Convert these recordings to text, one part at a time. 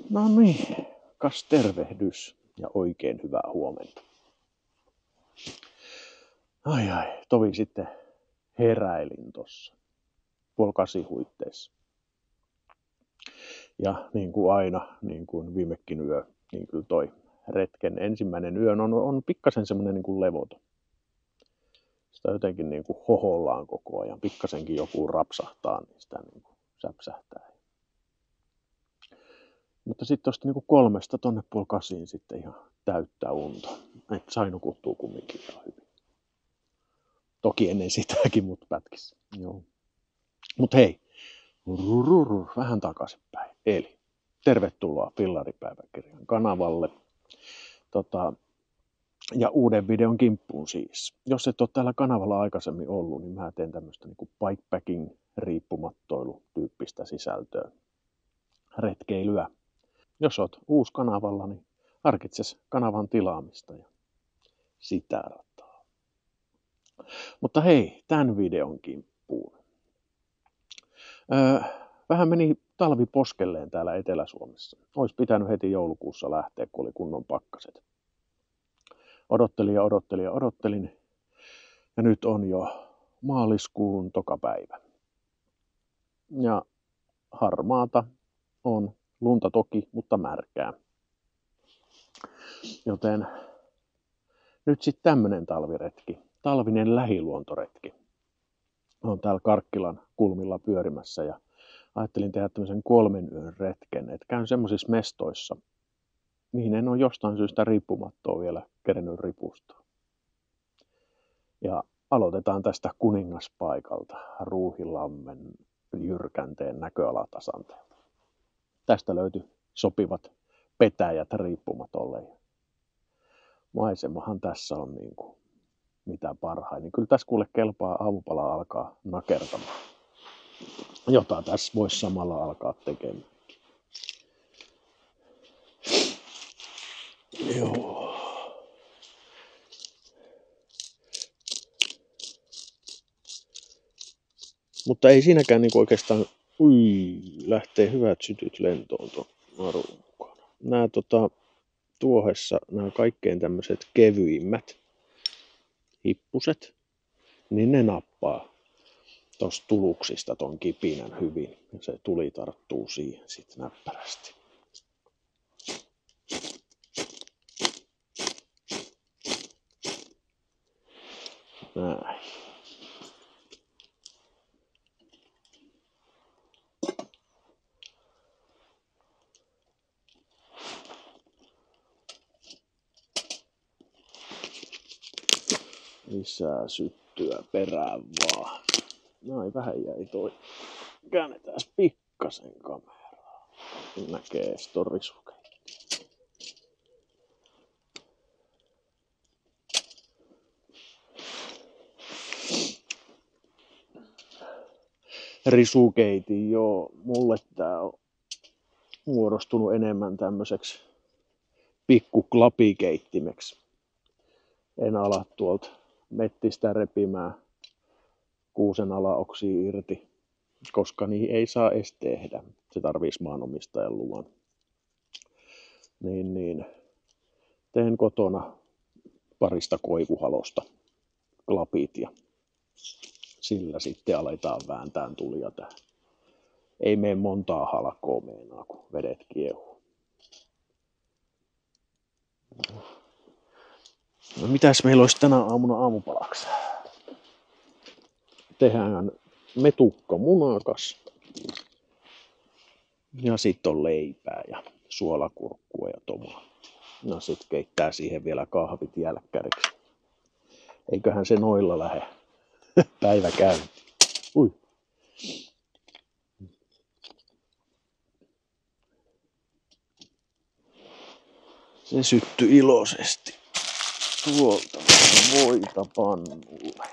No niin, kas tervehdys ja oikein hyvää huomenta. Tovi sitten heräilin tossa 7:30 huitteissa. Ja niin kuin aina, niin kuin viimekin yö, niin kyllä toi retken ensimmäinen yö on pikkasen semmoinen niin kuin levoton. Sitä jotenkin niin kuin hohollaan koko ajan. Pikkasenkin joku rapsahtaa, niin sitä niin kuin säpsähtää. Mutta sitten tuosta niin 3 tonne 7:30 sitten ihan täyttää unta. Että sai nukuttua kumminkin ihan hyvin. Toki ennen sitäkin, mutta pätkissä. Joo. Mut hei, vähän takaisinpäin. Eli tervetuloa Pillaripäiväkirjan kanavalle. Ja uuden videon kimppuun siis. Jos et ole täällä kanavalla aikaisemmin ollut, niin mä teen tämmöistä niin kuin bikepacking riippumattoilutyyppistä sisältöä. Retkeilyä. Jos oot uusi kanavalla, niin harkitses kanavan tilaamista ja sitä rataa. Mutta hei, tämän videon kimppuun. Vähän meni talvi poskelleen täällä Etelä-Suomessa. Ois pitänyt heti joulukuussa lähteä, kun oli kunnon pakkaset. Odottelin. Ja nyt on jo maaliskuun tokapäivä. Ja harmaata on, lunta toki, mutta märkää. Joten nyt sitten tämmönen talviretki, talvinen lähiluontoretki. Olen täällä Karkkilan kulmilla pyörimässä ja ajattelin tehdä tämmöisen 3 yön retken, että käyn semmoisissa mestoissa, mihin en ole jostain syystä riippumattoa vielä kerennyt ripustaa. Ja aloitetaan tästä kuningaspaikalta, Ruuhilammen jyrkänteen näköalatasanteelta. Tästä löytyi sopivat petäjät riippumatolle. Maisemahan tässä on niin kuin mitä parhain. Niin kyllä tässä kuule kelpaa aamupala alkaa nakertamaan. Jota tässä voisi samalla alkaa tekemään. Joo. Mutta ei siinäkään niin oikeastaan, lähtee hyvät sytyt lentoon tuon narun mukana. Nää tuohessa, nämä kaikkein tämmöiset kevyimmät hippuset, niin ne nappaa tuosta tuluksista ton kipinän hyvin. Ja se tuli tarttuu siihen sitten näppärästi. Näin. Lisää syttyä perään vaan. Noin vähän jäi toi. Käännetään pikkasen kameraa. Näkee storisuke. Risukeitin, joo. Mulle tää on muodostunut enemmän tämmöiseksi pikkuklapikeittimeksi. En ala tuolta mettistä repimään kuusen alaoksia irti, koska niihin ei saa edes tehdä. Se tarvitsisi maanomistajan luvan. Niin. Teen kotona parista koivuhalosta klapit ja sillä sitten aletaan vääntään tulia tähän. Ei mene montaa halkoa meinaa, kun vedet kiehuu. No mitäs meillä olisi tänä aamuna aamupalaksi? Tehdään metukka munakas. Ja sitten on leipää ja suolakurkkua ja tomaattia. No sit keittää siihen vielä kahvit jälkkäriksi. Eiköhän se noilla lähde päivä käyntiin. Se syttyi iloisesti. Tuolta voita pannulle.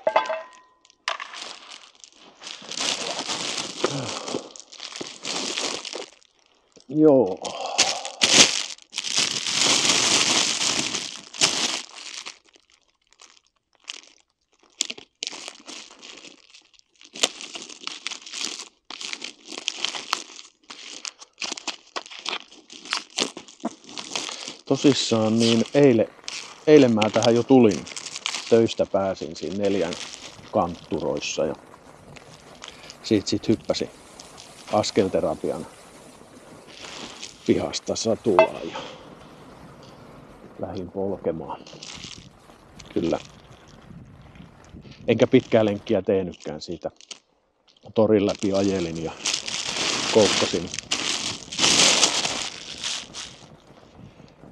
Joo. tosissaan niin eilen mä tähän jo tulin. Töistä pääsin siinä 4 kantturoissa ja siitä sit hyppäsin askelterapian pihasta satulaan ja lähdin polkemaan. Kyllä. Enkä pitkää lenkkiä tehnytkään siitä. Torin läpi ajelin ja koukkasin.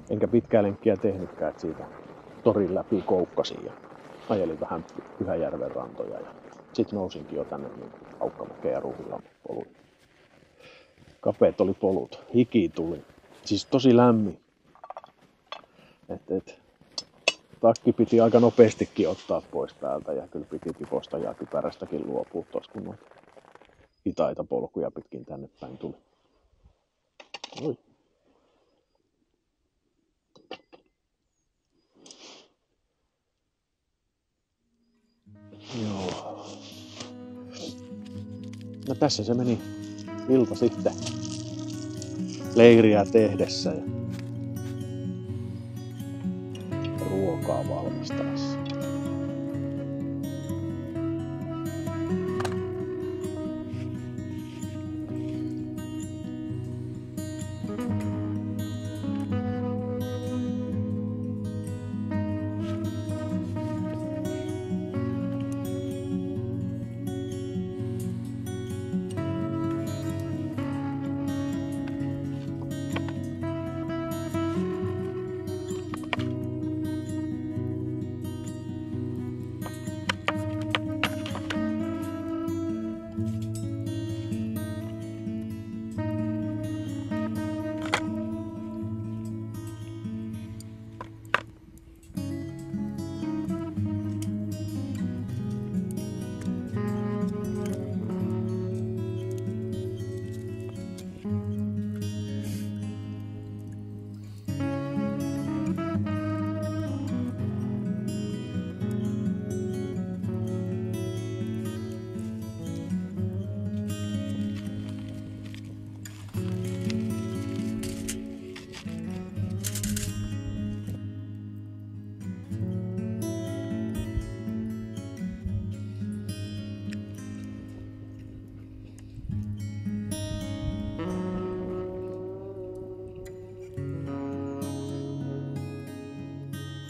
Enkä pitkää lenkkiä tehnytkään, että siitä torin läpi koukkasin ja ajelin vähän Pyhäjärven rantoja. Ja sitten nousinkin jo tänne niin Haukkamäkeen ja Ruuhilan poluille. Kapeet oli polut, hiki tuli. Siis tosi lämmin. Takki piti aika nopeastikin ottaa pois päältä ja kyllä piti piposta ja kypärästäkin luopua tuossa, kun noita hitaita polkuja pitkin tänne päin tuli. Oi. Joo. No tässä se meni ilta sitten leiriä tehdessä ja ruokaa valmistaessa.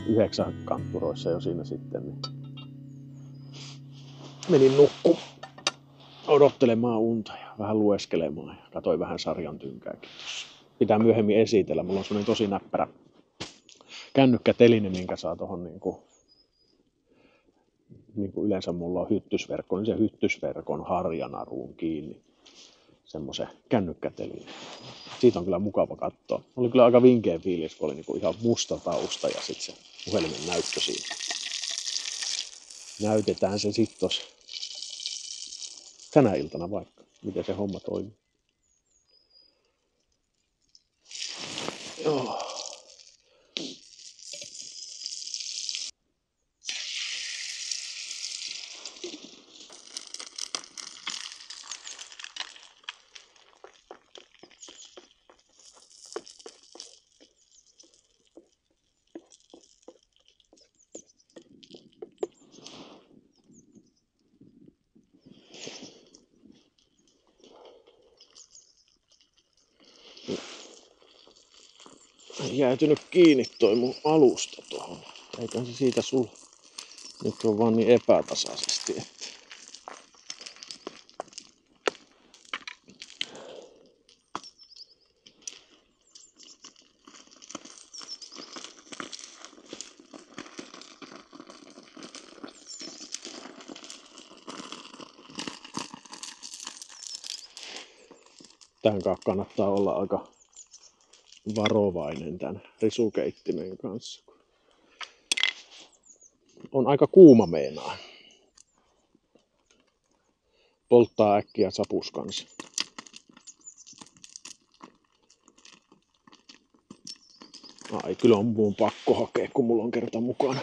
Yhdeksän kantturoissa jo siinä sitten, niin menin nukkumaan odottelemaan unta ja vähän lueskelemaan ja katsoin vähän sarjan tynkääkin. Pitää myöhemmin esitellä, mulla on semmonen tosi näppärä kännykkäteline, minkä saa tohon niin kuin yleensä mulla on hyttysverkko, niin se hyttysverkon harjanaruun kiinni semmoisen kännykkäteline. Siitä on kyllä mukava katsoa. Oli kyllä aika vinkeä fiilis, kun oli niinku ihan musta tausta ja sitten se puhelimen näyttö siinä. Näytetään se sitten tossa tänä iltana vaikka, miten se homma toimii. Joo. Jäätynyt kiinni toi mun alusta tuohon. Eiköhän se siitä sulla nyt on vaan niin epätasaisesti. Tähän kannattaa olla aika varovainen tämän risukeittimen kanssa. On aika kuuma meinaa. Polttaa äkkiä sapus kanssa. Ai, kyllä on mun pakko hakea, kun mulla on kerta mukana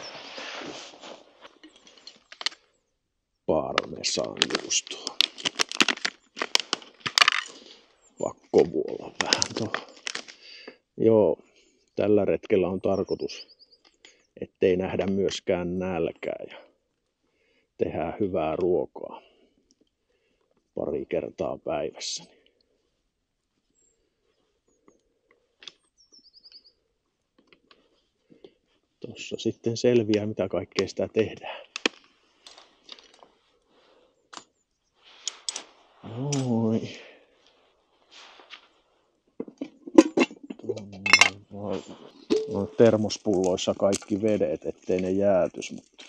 parmesanjuustoa. Pakko vuolla vähän tuohon. Joo, Tällä retkellä on tarkoitus, ettei nähdä myöskään nälkää ja tehdään hyvää ruokaa pari kertaa päivässä. Tuossa sitten selviää, mitä kaikkea sitä tehdään. Noin. On termospulloissa kaikki vedet, ettei ne jäätys, mutta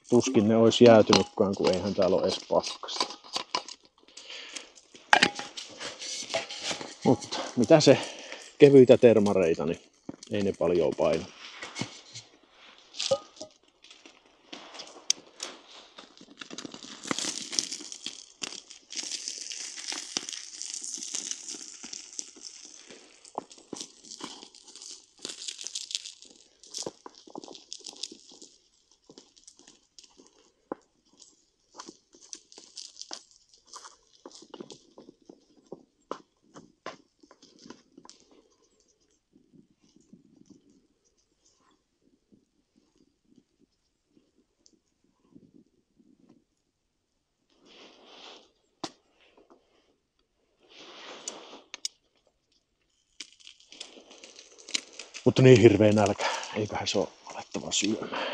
tuskin ne olisi jäätynytkään, kun eihän täällä ole edes pakkasta. Mutta mitä se kevyitä termareita, niin ei ne paljon paina. Mutta niin hirveä nälkä, eiköhän se ole alettava syömään.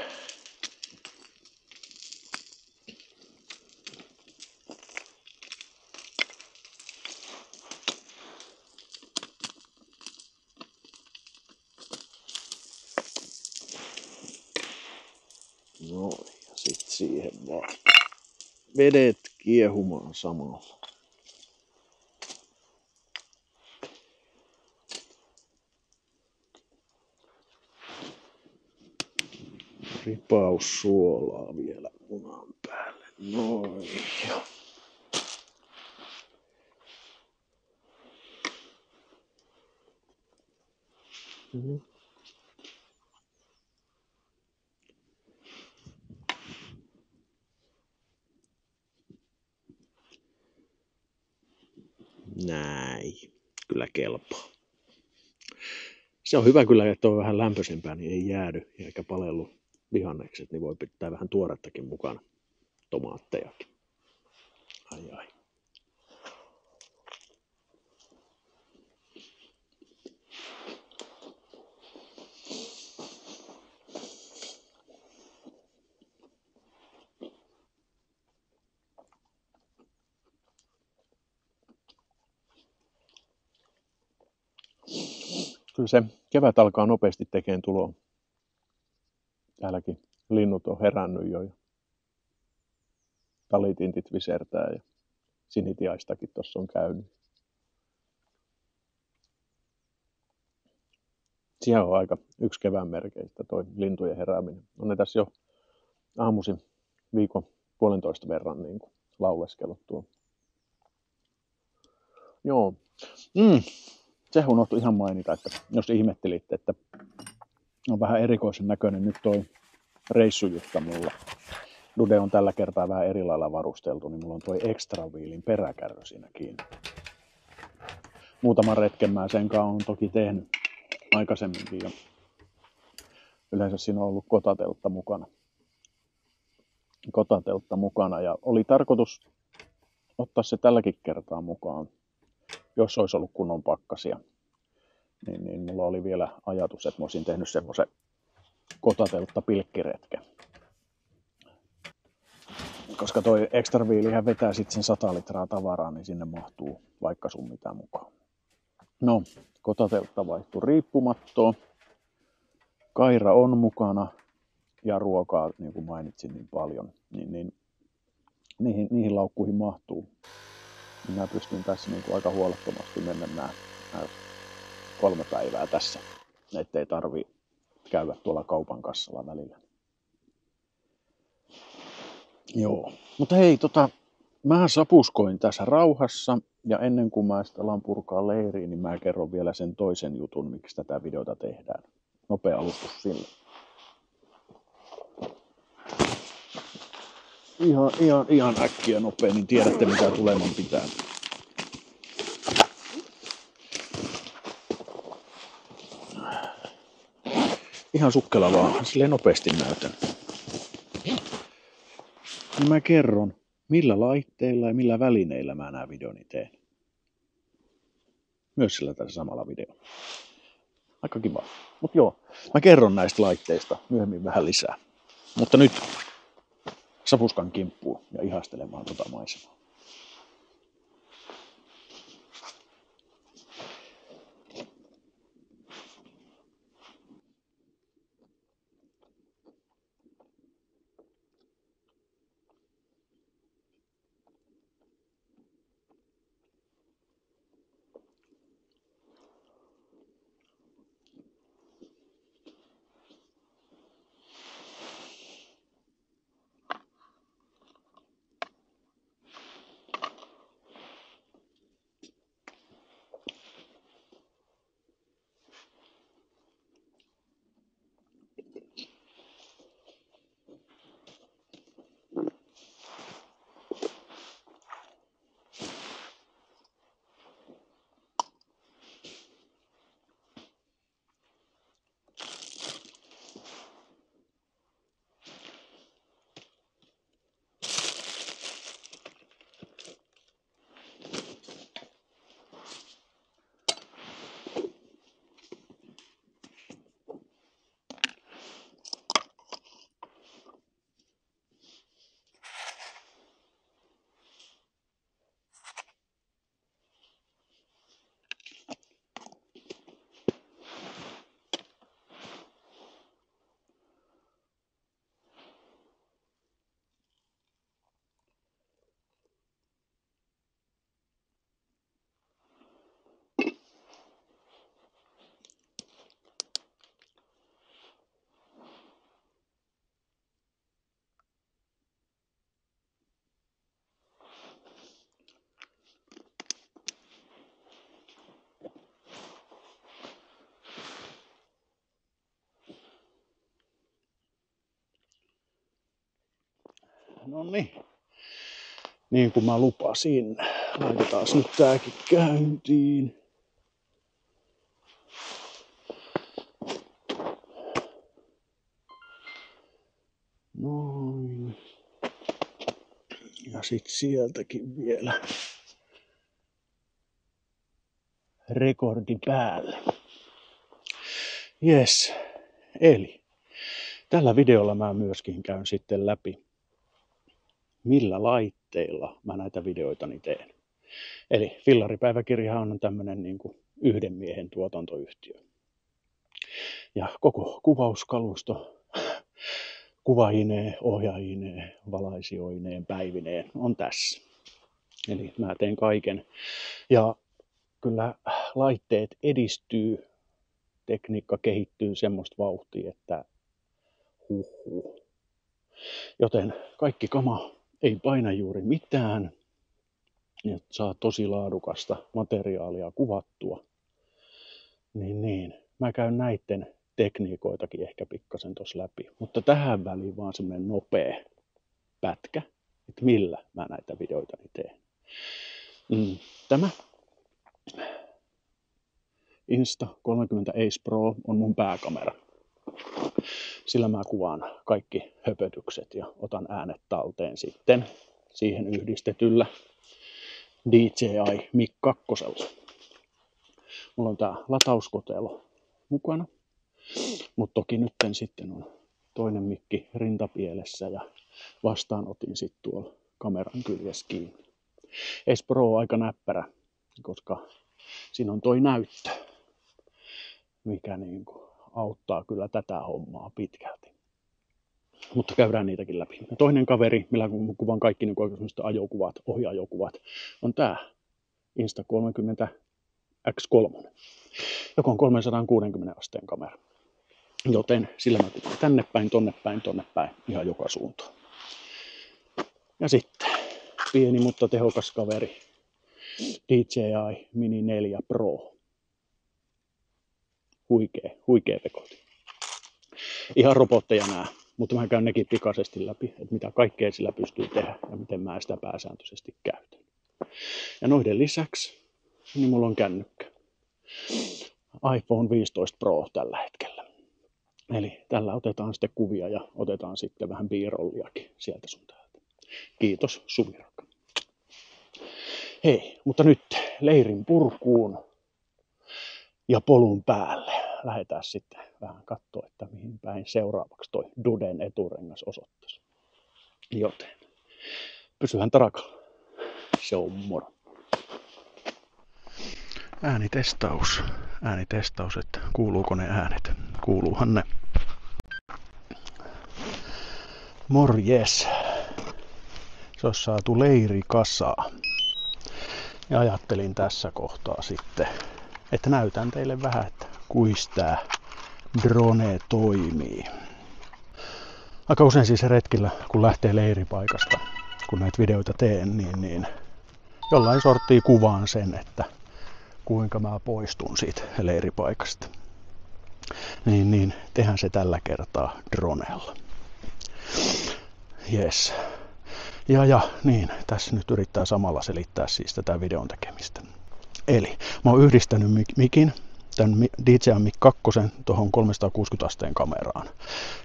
Noin, ja sit siihen vaan vedet kiehumaan samalla. Ripaus suolaa vielä munan päälle. Noin. Näin. Kyllä kelpaa. Se on hyvä kyllä, että on vähän lämpöisempää, niin ei jäädy eikä palellu vihannekset, niin voi pitää vähän tuorettakin mukana. Tomaattejakin. Ai. Kyllä se kevät alkaa nopeasti tekemään tuloa. Täälläkin linnut on herännyt jo ja talitintit visertää ja sinitiaistakin tuossa on käynyt. Siellä on aika yksi kevään merkeistä toi lintujen herääminen. On ne tässä jo aamuisin viikon puolentoista verran niin kuin lauleskellut tuo. Joo. Se unohtui ihan mainita, että jos ihmettelitte, että on vähän erikoisen näköinen nyt toi reissujutta mulla. Dude on tällä kertaa vähän eri lailla varusteltu, niin mulla on toi Extra Wheelin peräkärry siinä kiinni. Muutaman retken mä senkaan on toki tehnyt aikaisemminkin ja yleensä siinä on ollut kotateltta mukana ja oli tarkoitus ottaa se tälläkin kertaa mukaan, jos olisi ollut kunnon pakkasia. Niin mulla oli vielä ajatus, että mä olisin tehnyt semmoisen kotateltta pilkkiretken. Koska toi Extra Wheelihän vetää sitten sen 100 litraa tavaraa, niin sinne mahtuu vaikka sun mitä mukaan. No, kotateltta vaihtui riippumattoon. Kaira on mukana ja ruokaa, niin kuin mainitsin, niin paljon. Niihin laukkuihin mahtuu. Minä pystyn tässä niin kuin aika huolettomasti mennä nämä 3 päivää tässä, ettei tarvi käydä tuolla kaupan kassalla välillä. Joo, mutta hei, mä sapuskoin tässä rauhassa ja ennen kuin mä sitä alan purkaa leiriin, niin mä kerron vielä sen toisen jutun, miksi tätä videota tehdään. Nopea alustus sille. Ihan äkkiä nopea, niin tiedätte mitä tuleman pitää. ihan sukkela vaan, silleen nopeasti näytän. Niin mä kerron, millä laitteilla ja millä välineillä mä nämä videoni teen. Myös sillä tässä samalla videolla. Aika kiva. Mut joo, mä kerron näistä laitteista myöhemmin vähän lisää. Mutta nyt sapuskan kimppuun ja ihastelemaan tota maisemaa. No niin kuin mä lupasin, laitetaan nyt tääkin käyntiin. Noin. Ja sit sieltäkin vielä rekordi päälle. Jes, eli tällä videolla mä myöskin käyn sitten läpi, millä laitteilla mä näitä videoitani teen. Eli Fillaripäiväkirja on tämmönen niin kuin yhden miehen tuotantoyhtiö. Ja koko kuvauskalusto, kuvaineen, ohjaineen, valaisioineen, päivineen on tässä. Eli mä teen kaiken. Ja kyllä laitteet edistyy, tekniikka kehittyy semmoista vauhtia, että huhhuh. Joten kaikki kama ei paina juuri mitään. Ja saa tosi laadukasta materiaalia kuvattua. Niin. Mä käyn näitten tekniikoitakin ehkä pikkasen tossa läpi. Mutta tähän väliin vaan semmonen nopea pätkä, että millä mä näitä videoitani teen. Tämä Insta360 Ace Pro on mun pääkamera. Sillä mä kuvaan kaikki höpötykset ja otan äänet talteen sitten siihen yhdistetyllä DJI Mic 2. Mulla on tää latauskotelo mukana, mutta toki nytten sitten on toinen mikki rintapielessä ja vastaanotin sitten tuolla kameran kyljessä kiinni. Ace Pro on aika näppärä, koska siinä on toi näyttö, mikä niinku auttaa kyllä tätä hommaa pitkälti. Mutta käydään niitäkin läpi. Ja toinen kaveri, millä kuvan kaikki niin ajokuvat, ohjaajokuvat, on tää Insta360 X3, joka on 360 asteen kamera. Joten sillä mä kuvaan tänne päin, tonne päin, ihan joka suuntaan. Ja sitten pieni mutta tehokas kaveri, DJI Mini 4 Pro. Huikea vekotin. Ihan robotteja nää, mutta mä käyn nekin pikaisesti läpi, että mitä kaikkea sillä pystyy tehdä ja miten mä sitä pääsääntöisesti käytän. Ja noiden lisäksi, niin mulla on kännykkä. iPhone 15 Pro tällä hetkellä. Eli tällä otetaan sitten kuvia ja otetaan sitten vähän B-rolliakin sieltä sun täältä. Kiitos Suviraka. Hei, mutta nyt leirin purkuun ja polun päälle. Lähdetään sitten vähän katsoa, että mihin päin seuraavaksi toi Duden eturengas osoittaisi. Joten pysyhän tarakalla. Se on moro. Äänitestaus, että kuuluuko ne äänet. Kuuluuhan ne. Morjes. Se olisi saatu leiri kasaa. Ja ajattelin tässä kohtaa sitten, että näytän teille vähän, että kuis tää drone toimii. Aika usein siis retkillä, kun lähtee leiripaikasta, kun näitä videoita teen, niin jollain sorttii kuvaan sen, että kuinka mä poistun siitä leiripaikasta. Niin tehdään se tällä kertaa dronella. Yes. Ja niin, tässä nyt yrittää samalla selittää siis tätä videon tekemistä. Eli mä oon yhdistänyt mikin, tämän DJI Mic 2 tuohon 360 asteen kameraan,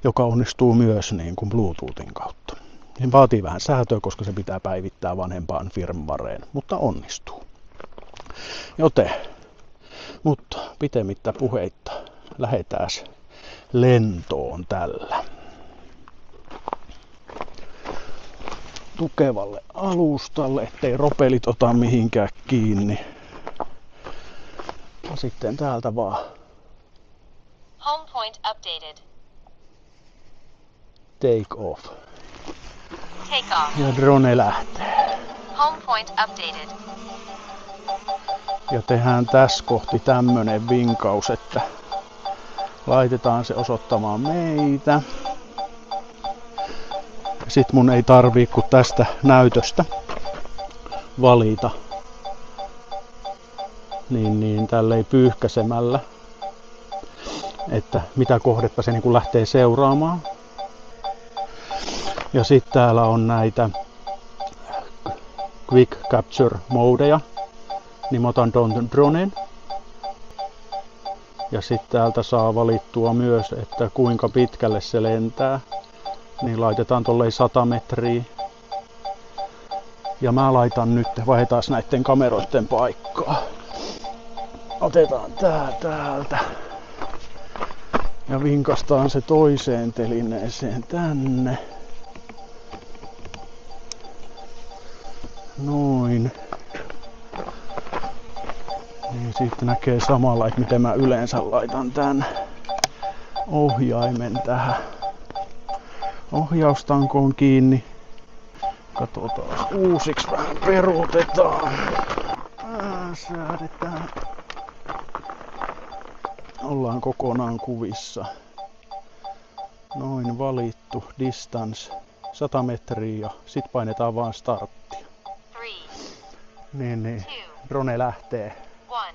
joka onnistuu myös niin kuin Bluetoothin kautta. Se vaatii vähän säätöä, koska se pitää päivittää vanhempaan firmwareen, mutta onnistuu. Joten, mutta pitemmittä puheitta, lähdetään lentoon tällä tukevalle alustalle, ettei ropelit ota mihinkään kiinni. Ja sitten täältä vaan. Home point updated. Take off. Take off. Ja drone lähtee. Home point updated. Ja tehdään tässä kohti tämmönen vinkaus, että laitetaan se osoittamaan meitä. Sit mun ei tarvii kuin tästä näytöstä valita. Niin tälleen pyyhkäsemällä, että mitä kohdetta se niin kuin lähtee seuraamaan. Ja sitten täällä on näitä Quick Capture modeja. Niin mä otan dronen. Ja sitten täältä saa valittua myös, että kuinka pitkälle se lentää. Niin laitetaan tolleen 100 metriä. Ja mä laitan nyt, vaihdetaan näiden kameroiden paikkaa. Otetaan tää täältä. Ja vinkastaan se toiseen telineeseen tänne. Noin. Niin sitten näkee samalla, että miten mä yleensä laitan tän ohjaimen tähän ohjaustankoon kiinni. Katsotaan uusiksi, vähän peruutetaan. Säädetään. Ollaan kokonaan kuvissa. Noin valittu distance 100 metriä ja sit painetaan vaan starttia. 3, Niin, drone lähtee 1.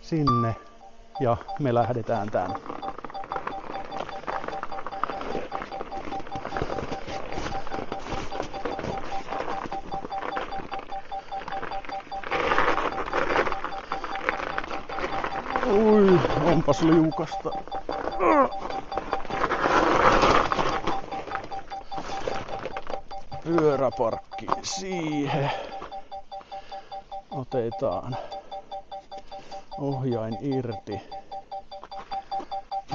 sinne ja me lähdetään tänne. Ui, onpas liukasta. Pyöräparkki siihen. Otetaan ohjain irti.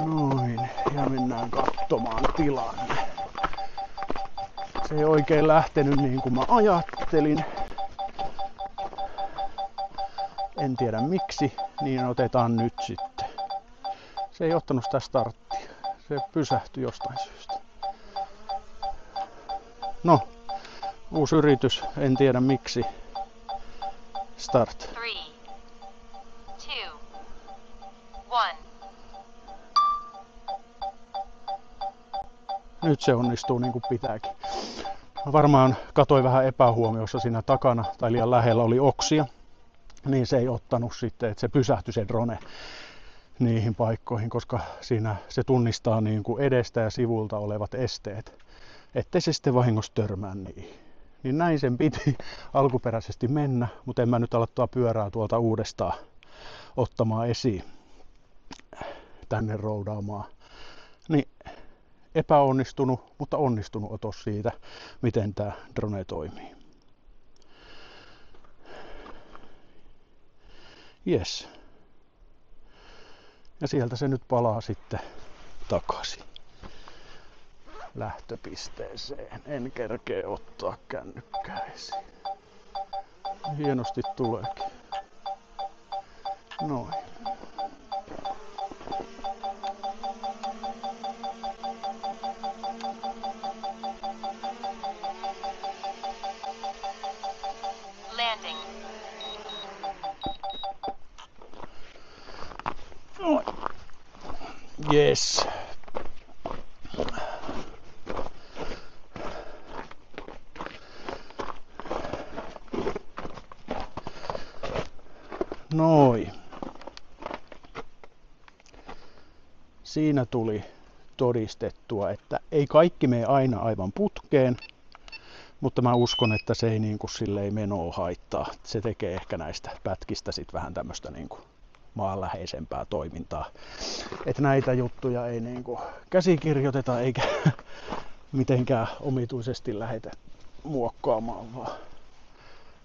Noin, ja mennään katsomaan tilanne. Se ei oikein lähtenyt niin kuin mä ajattelin. En tiedä miksi, niin otetaan nyt sitten. Se ei ottanut sitä starttia. Se pysähtyi jostain syystä. No, uusi yritys, en tiedä miksi. Start. 3, 2, 1. Nyt se onnistuu niin kuin pitääkin. Mä varmaan katsoin vähän epähuomiossa siinä takana, tai liian lähellä oli oksia. Niin se ei ottanut sitten, että se pysähtyi se drone niihin paikkoihin, koska siinä se tunnistaa niin kuin edestä ja sivulta olevat esteet, ettei se sitten vahingossa törmää niihin. Niin näin sen piti alkuperäisesti mennä, mutta en mä nyt aloittaa pyörää tuolta uudestaan ottamaan esiin tänne roudaamaan Niin epäonnistunut, mutta onnistunut otos siitä, miten tämä drone toimii. Yes. Ja sieltä se nyt palaa sitten takaisin lähtöpisteeseen. En kerkeä ottaa kännykkää esiin. Hienosti tuleekin. Noin. Landing. Noin. Yes. Noin. Siinä tuli todistettua, että ei kaikki mene aina aivan putkeen, mutta mä uskon, että se ei niin kuin silleen menoa haittaa. Se tekee ehkä näistä pätkistä sit vähän tämmöistä niin kuin maanläheisempää toimintaa. Että näitä juttuja ei niin kuin käsikirjoiteta eikä mitenkään omituisesti lähdetä muokkaamaan, vaan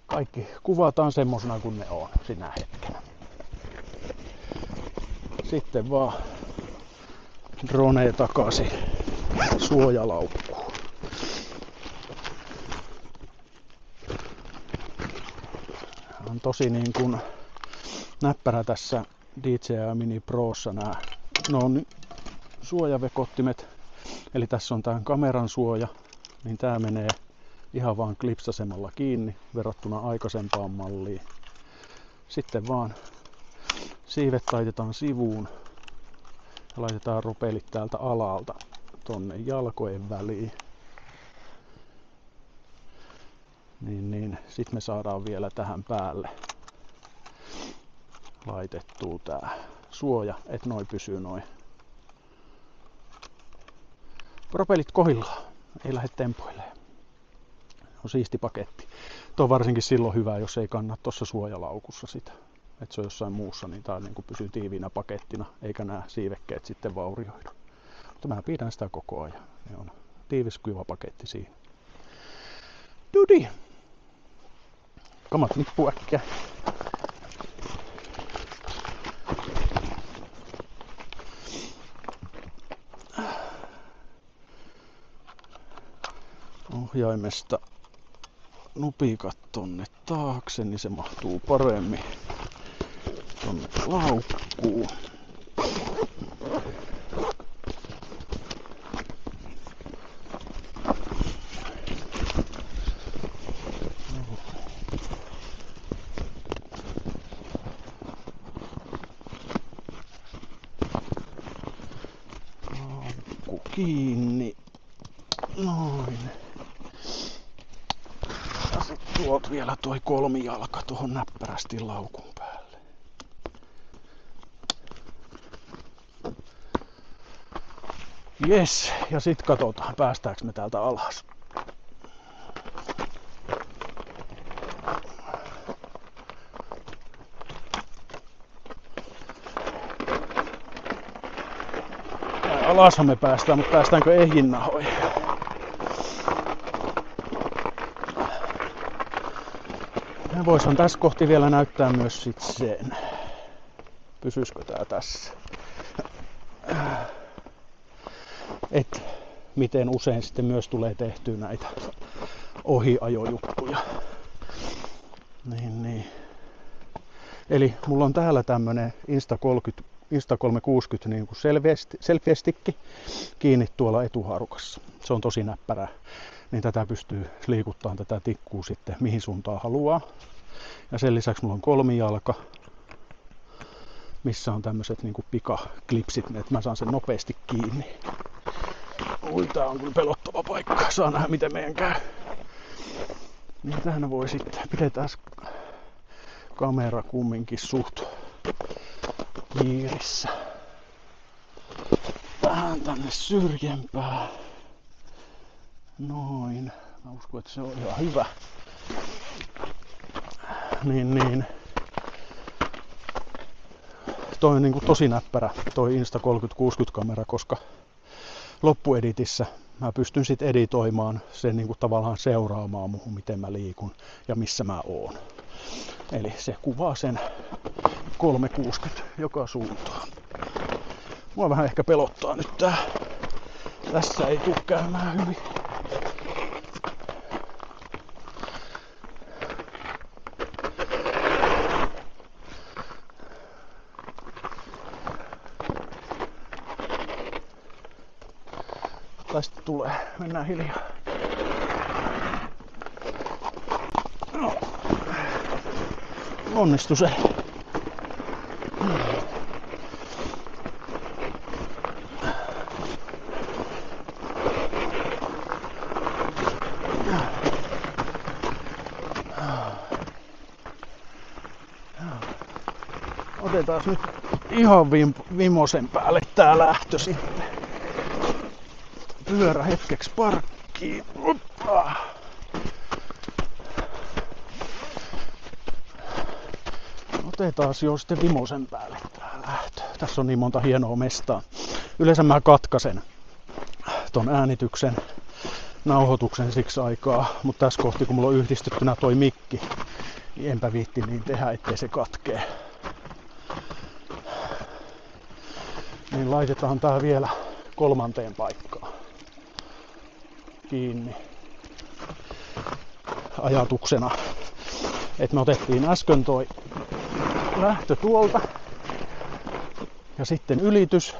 kaikki kuvataan semmosena kuin ne on sinä hetkenä. Sitten vaan drone takaisin suojalaukkuun. On tosi niin kuin näppärä tässä DJI Mini Prossa nämä. No on suojavekottimet, eli tässä on tämän kameran suoja, niin tää menee ihan vaan klipsasemalla kiinni verrattuna aikaisempaan malliin. Sitten vaan siivet taitetaan sivuun ja laitetaan ropelit täältä alalta tonne jalkojen väliin. Niin. Sitten me saadaan vielä tähän päälle laitettua tää suoja, että noi pysyy noin propelit kohdillaan, ei lähde tempoilemaan. On siisti paketti. Tuo on varsinkin silloin hyvä, jos ei kanna tuossa suojalaukussa sitä. Että se on jossain muussa, niin tää niin pysyy tiiviinä pakettina, eikä nämä siivekkeet sitten vaurioidu. Mutta mä pidän sitä koko ajan. Ne on tiivis kuiva paketti siinä. Dudi! Kamat nippu äkkiä. Ohjaimesta nupikat tonne taakse, niin se mahtuu paremmin tonne laukkuun. Laukku kiinni. Noin. Ja sit tuot vielä toi kolmijalka tuohon näppärästi laukun päälle. Jes, ja sit katsotaan päästäänkö me täältä alas. Alashan me päästään, mutta päästäänkö ehjinnahoihin? Ja voisin tässä kohti vielä näyttää myös sit sen. Pysyisikö tää tässä? Et miten usein sitten myös tulee tehtyä näitä ohiajojuttuja. Niin. Eli mulla on täällä tämmönen Insta360 niin kuin selfie-stikki kiinni tuolla etuharukassa. Se on tosi näppärää. Niin tätä pystyy liikuttamaan tätä tikkuu sitten mihin suuntaan haluaa. Ja sen lisäksi mulla on kolmijalka, missä on tämmöiset niin kuin pikaklipsit, että mä saan sen nopeasti kiinni. Ui, tää on kyllä pelottava paikka. Saa nähdä miten meidän käy. Niin tähän voi sitten, pidetään kamera kumminkin suht piirissä. Vähän tänne syrjempää. Noin. Mä uskon, että se on ihan hyvä. Niin. Toi on niinku tosi näppärä toi Insta360 kamera, koska loppueditissä mä pystyn sitten editoimaan sen niin kuin tavallaan seuraamaan muuhun, miten mä liikun ja missä mä oon. Eli se kuvaa sen 360 joka suuntaan. Mua vähän ehkä pelottaa nyt tää. Tässä ei tule käymään hyvin. Tästä tulee. Mennään hiljaa. No. Onnistu se. Otetaan nyt ihan vimosen päälle tää lähtö sitten. Pyörä hetkeksi parkkiin. Oppa. Otetaan jo sitten vimosen päälle tää lähtö. Tässä on niin monta hienoa mestaa. Yleensä mä katkaisen ton äänityksen, nauhoituksen siksi aikaa, mutta tässä kohti kun mulla on yhdistettynä toi mikki, niin enpä viitti niin tehdä, ettei se katkee. Niin laitetaan tää vielä 3. paikkaan kiinni. Ajatuksena, että me otettiin äsken toi lähtö tuolta ja sitten ylitys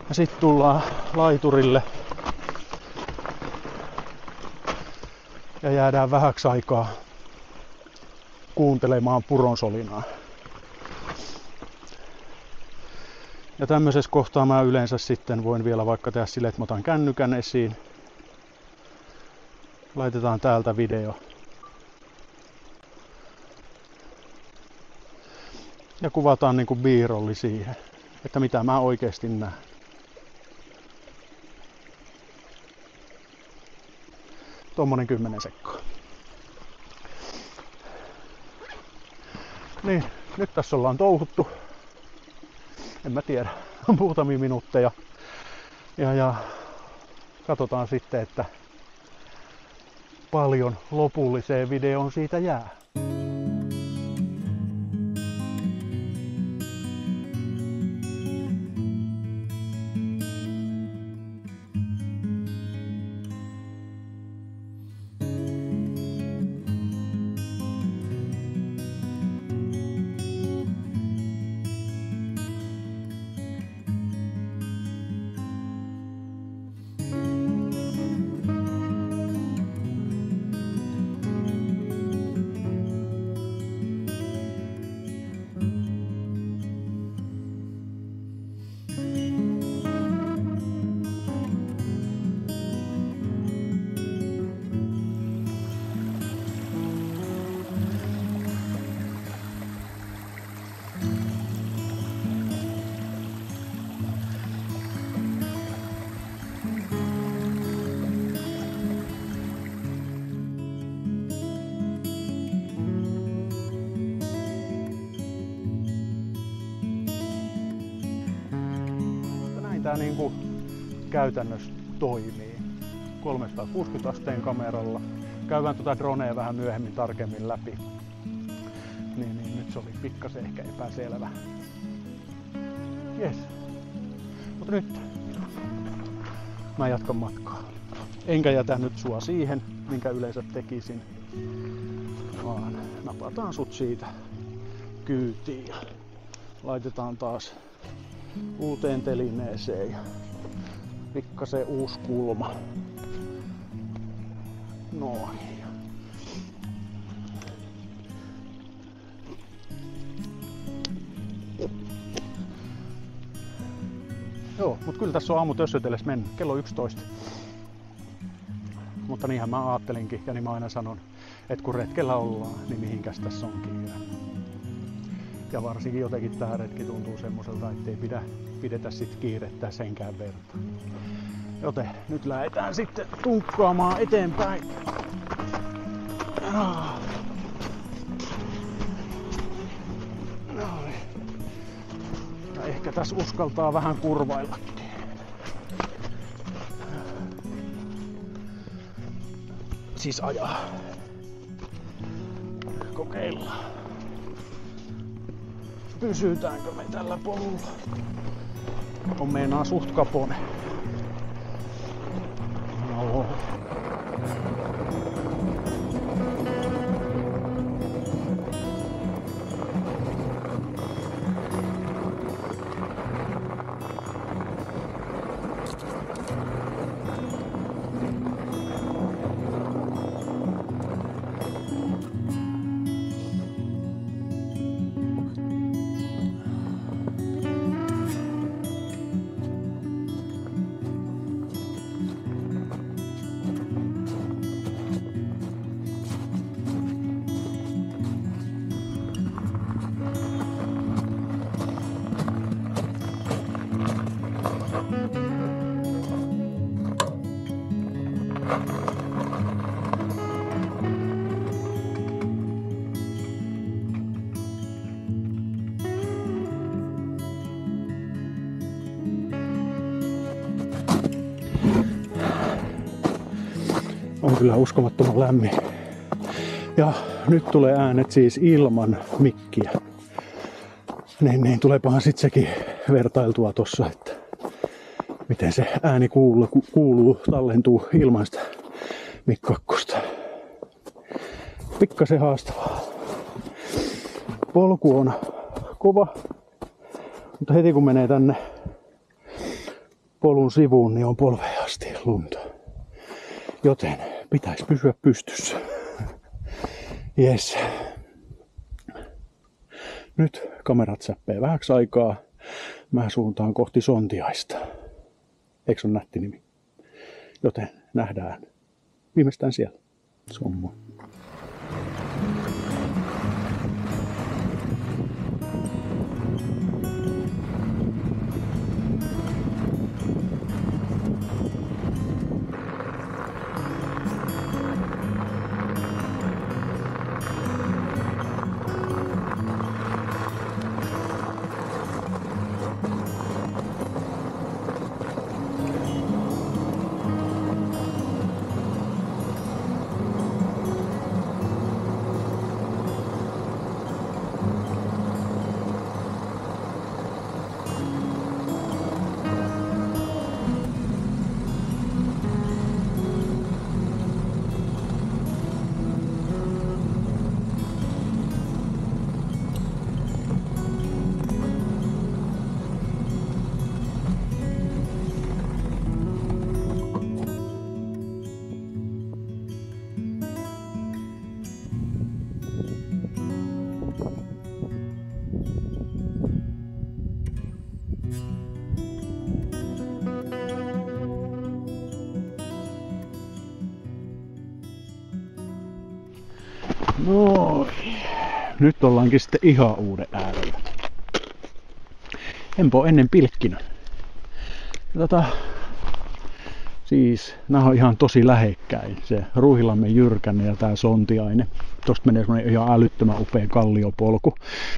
ja sitten tullaan laiturille ja jäädään vähäksi aikaa kuuntelemaan puronsolinaa. Ja tämmöisessä kohtaa mä yleensä sitten voin vielä vaikka tehdä silleen, että mä otan kännykän esiin. Laitetaan täältä video. Ja kuvataan niinku B-rolli siihen, että mitä mä oikeesti näen. Tommonen 10 sekkaa. Niin, nyt tässä ollaan touhuttu. En mä tiedä, muutamia minuutteja. Ja katsotaan sitten, että paljon lopulliseen videoon siitä jää. Tää niinku käytännössä toimii 360 asteen kameralla. Käydään tuota dronea vähän myöhemmin tarkemmin läpi. Niin nyt se oli pikkasen ehkä epäselvä. Jes. Mutta nyt mä jatkan matkaa. Enkä jätä nyt sua siihen, minkä yleensä tekisin. Vaan napataan sut siitä kyytiin ja laitetaan taas uuteen telineeseen ja pikkasen uusi kulma. Noin. Joo, mut kyllä tässä on aamu tössötelles mennyt. Kello 11. Mutta niinhän mä ajattelinkin ja niin mä aina sanon, että kun retkellä ollaan, niin mihinkäs tässä on kiire. Ja varsinkin jotenkin tää retki tuntuu semmoiselta, ettei pidetä sit kiirettä senkään verta. Joten nyt lähdetään sitten tunkkaamaan eteenpäin. Noin. Ja ehkä tässä uskaltaa vähän kurvaillakin. siis ajaa. Kokeillaan. Pysytäänkö me tällä polulla? On meinaa suht kapone. No. On kyllä uskomattoman lämmin. Ja nyt tulee äänet siis ilman mikkiä. Niin tuleepahan sit sekin vertailtua tossa, että miten se ääni kuuluu tallentuu ilman sitä mikkakkosta. Pikkasen haastavaa. Polku on kova, mutta heti kun menee tänne polun sivuun, niin on polveen asti lunta. Joten pitäisi pysyä pystyssä. Jes. Nyt kamerat säppee vähäksi aikaa. Mä suuntaan kohti Sontiaista. Eikö se ole nätti nimi? Joten nähdään viimeistään siellä. Sommo. No, nyt ollaankin sitten ihan uuden äärellä. Enpä ole ennen pilkkinä. Siis nämä on ihan tosi lähekkäin. Se Ruuhilammen Jyrkänne ja tää Sontiainen. Tosta menee semmonen ihan älyttömän upea kalliopolku.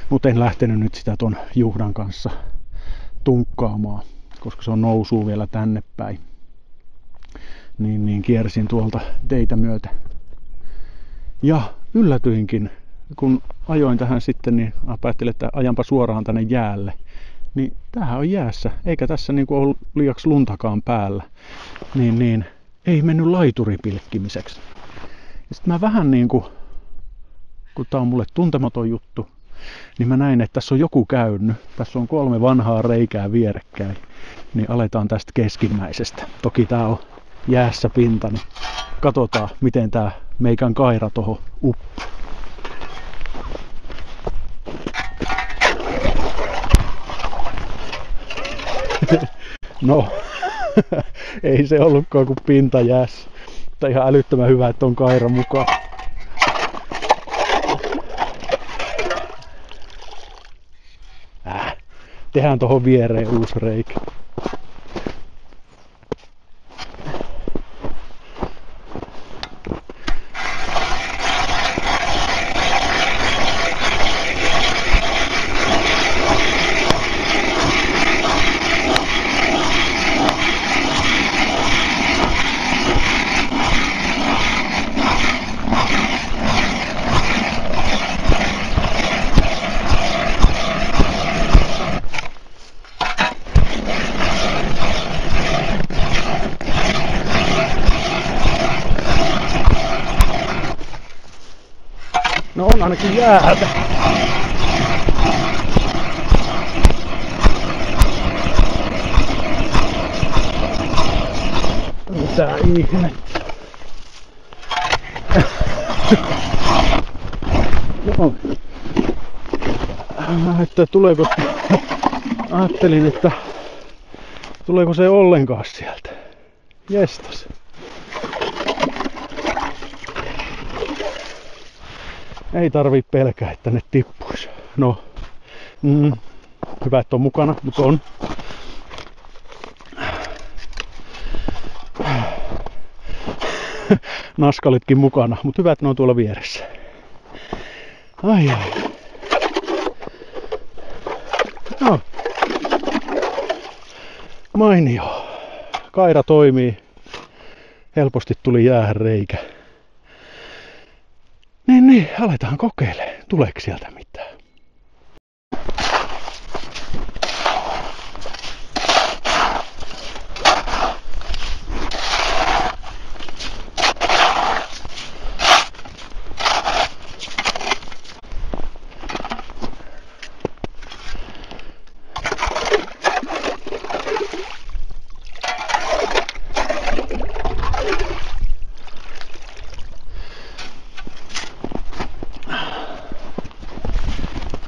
Mutta en lähtenyt nyt sitä ton Juhdan kanssa tunkkaamaan, koska se on nousuu vielä tänne päin. Niin kiersin tuolta teitä myötä. Ja yllätyinkin, kun ajoin tähän sitten, niin ajattelin, että ajanpa suoraan tänne jäälle. Niin tämähän on jäässä, eikä tässä niinku ollut liiaksi luntakaan päällä. Niin ei mennyt laituripilkkimiseksi. Ja sitten mä vähän niinku, kun tää on mulle tuntematon juttu, niin mä näin, että tässä on joku käynyt. Tässä on 3 vanhaa reikää vierekkäin. Niin aletaan tästä keskimmäisestä. Toki tää on jäässä pinta, niin katsotaan miten tää meikän kaira tohon uppaa. No, ei se ollutkaan kuin pinta jäässä. Mutta ihan älyttömän hyvä, että on kaira mukaan. Tehdään tohon viereen uusi reikä. No on ainakin jäätä. Mitä ihmettä. Joo. Että tuleeko... Ajattelin, että tuleeko se ollenkaan sieltä. Jestas. Ei tarvii pelkää, että ne tippuis. No, hyvä, että on mukana, mutta on. Naskalitkin mukana, mutta hyvä, että ne on tuolla vieressä. Ai ai. No. Mainio. Kaira toimii. Helposti tuli jäähän reikä. Niin, aletaan kokeilemaan. Tuleeko sieltä mitään?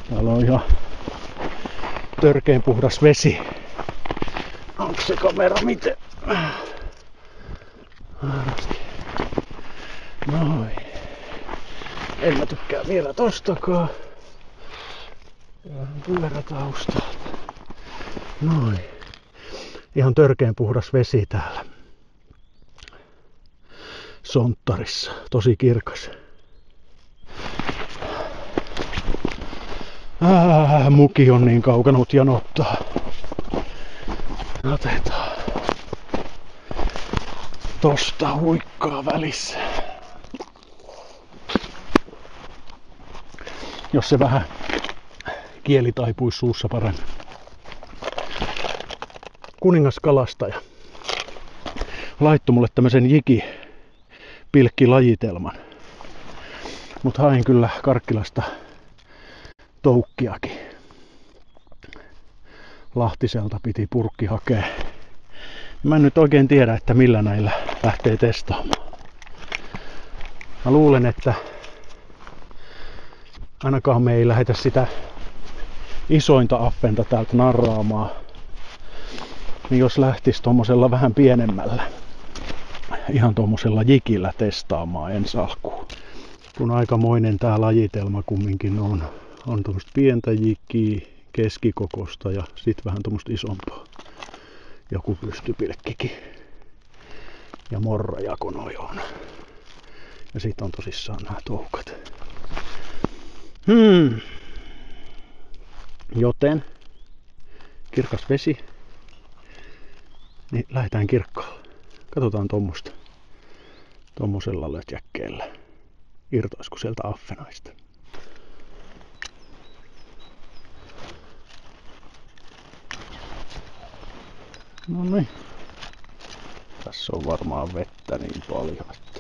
Täällä on ihan törkeen puhdas vesi. Onko se kamera miten? Noin. En mä tykkää vielä tostakaan. Vähän pyörä taustalta. Noin. Ihan törkeen puhdas vesi täällä. Sonttarissa. Tosi kirkas. Muki on niin kaukana, mut janottaa. Otetaan. Tosta huikkaa välissä. Jos se vähän kieli taipuisi suussa paremmin. Kuningaskalastaja laittoi mulle tämmösen jikipilkkilajitelman. Mut hain kyllä Karkkilasta toukkiakin. Lahtiselta piti purkki hakea. Mä en nyt oikein tiedä, että millä näillä lähtee testaamaan. Mä luulen, että ainakaan me ei lähetä sitä isointa affenta täältä narraamaan. Niin jos lähtis tommosella vähän pienemmällä, ihan tommosella jikillä testaamaan ensi alkuun. Kun aikamoinen tää lajitelma kumminkin on. On tommoista pientä jikiä, keskikokosta ja sit vähän tommoista isompaa. Joku pystypilkkikin. Ja morrajako noi on. Ja sit on tosissaan nämä toukat. Joten kirkas vesi. Niin lähdetään kirkkaalle. Katsotaan tommosta. Tommosella lötjäkkeellä. Irtoisiko sieltä affenaista. No niin. Tässä on varmaan vettä niin paljon, että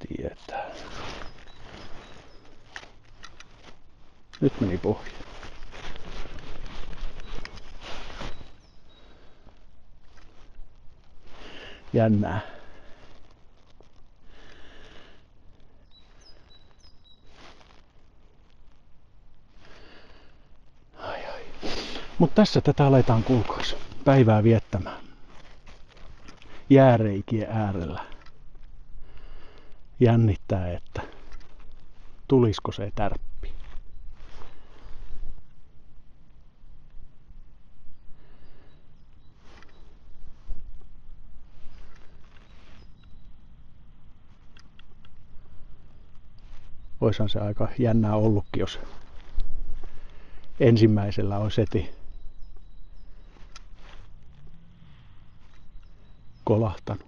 tietää. Nyt meni pohja. Jännää. Mutta tässä tätä aletaan kuulkaas päivää viettämään. Jääreikien äärellä. Jännittää, että tulisiko se tärppi. Oishan se aika jännää ollutkin, jos ensimmäisellä olisi heti kolahtanut.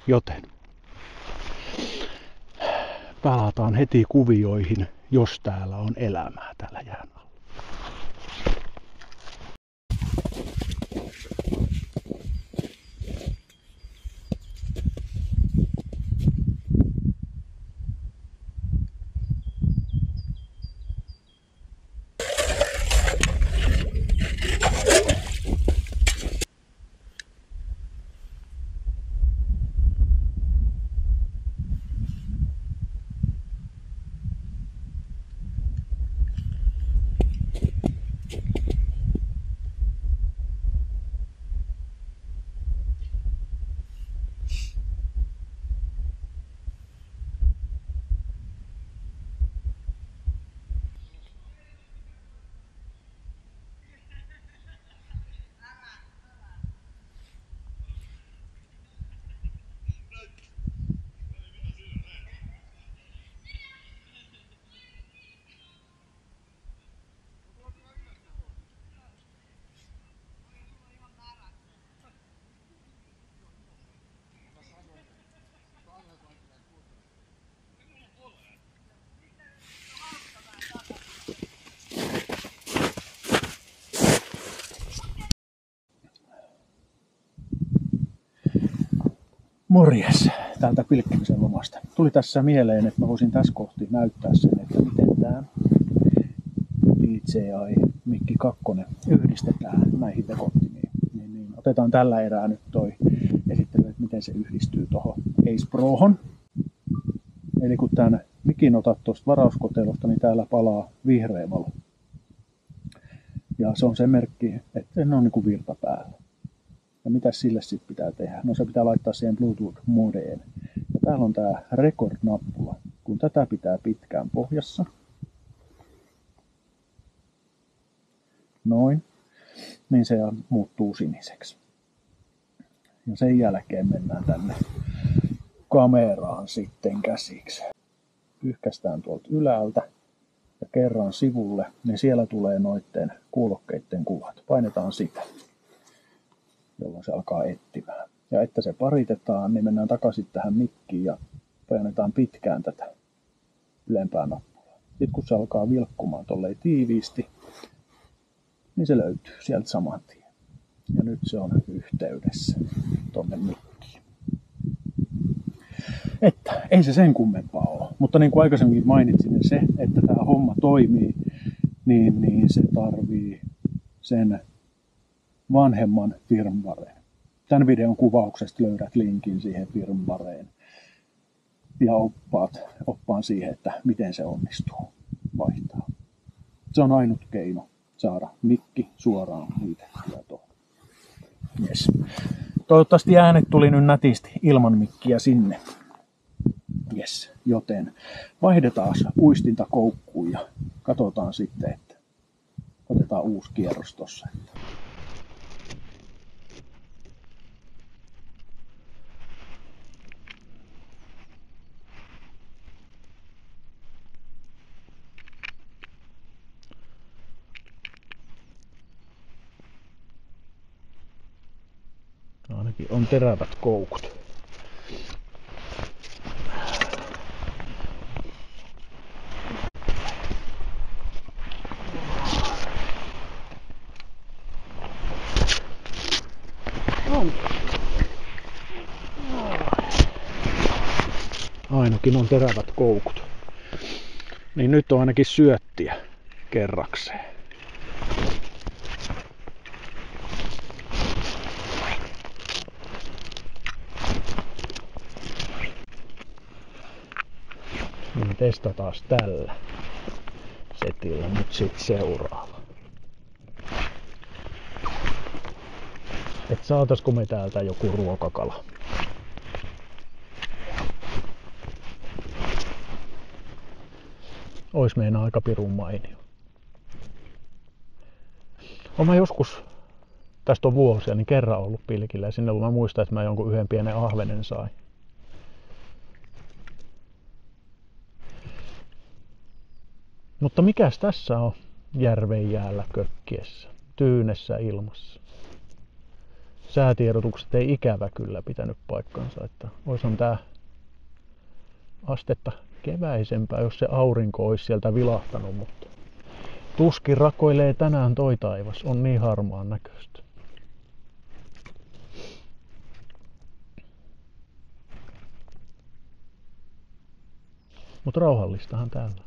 Joten palataan heti kuvioihin, jos täällä on elämää täällä jään alla. Morjes täältä pilkkimisen lomasta. Tuli tässä mieleen, että mä voisin tässä kohti näyttää sen, että miten tämä DJI Mikki 2 yhdistetään näihin vekottimiin. Niin, otetaan tällä erää nyt toi esittely, että miten se yhdistyy tuohon Ace Prohon. Eli kun tämän mikin otat tuosta varauskotelosta, niin täällä palaa vihreä valo. Ja se on se merkki, että se on niin kuin virta päällä. Ja mitä sille sitten pitää tehdä? No se pitää laittaa siihen Bluetooth-modeen. Ja täällä on tää record-nappula. Kun tätä pitää pitkään pohjassa. Noin. Niin se muuttuu siniseksi. Ja sen jälkeen mennään tänne kameraan sitten käsiksi. Pyyhkästään tuolta ylältä ja kerran sivulle, niin siellä tulee noitten kuulokkeiden kuvat. Painetaan sitä, jolloin se alkaa etsimään. Ja että se paritetaan, niin mennään takaisin tähän mikkiin ja painetaan pitkään tätä ylempää nappulaa. Sitten kun se alkaa vilkkumaan tolleen tiiviisti, niin se löytyy sieltä saman tien. Ja nyt se on yhteydessä tonne mikkiin. Että ei se sen kummempaa ole. Mutta niin kuin aikaisemmin mainitsin, niin se, että tämä homma toimii, niin se tarvii sen vanhemman firmwareen. Tämän videon kuvauksesta löydät linkin siihen firmwareen ja oppaan siihen, että miten se onnistuu vaihtaa. Se on ainut keino saada mikki suoraan liitettyä tuohon. Yes. Toivottavasti äänet tuli nyt nätisti ilman mikkiä sinne. Yes. Joten vaihdetaan uistinta koukkuun ja katsotaan sitten, että otetaan uusi kierros tossa. Ainakin on terävät koukut. Ainakin on terävät koukut. Niin nyt on ainakin syöttiä kerrakseen. Niin testataan tällä setillä nyt sitten seuraava. Et saataisiko me täältä joku ruokakala. Ois meinaa aika pirun mainio. Olen mä joskus, tästä on vuosia, niin kerran ollut pilkillä ja sinne mä muistan, että mä jonkun yhden pienen ahvenen sain. Mutta mikäs tässä on järven jäällä kökkiessä, tyynessä ilmassa? Säätiedotukset ei ikävä kyllä pitänyt paikkansa, että oishan tää astetta keväisempää, jos se aurinko olisi sieltä vilahtanut, mutta tuskin rakoilee tänään toi taivas, on niin harmaan näköistä. Mutta rauhallistahan täällä.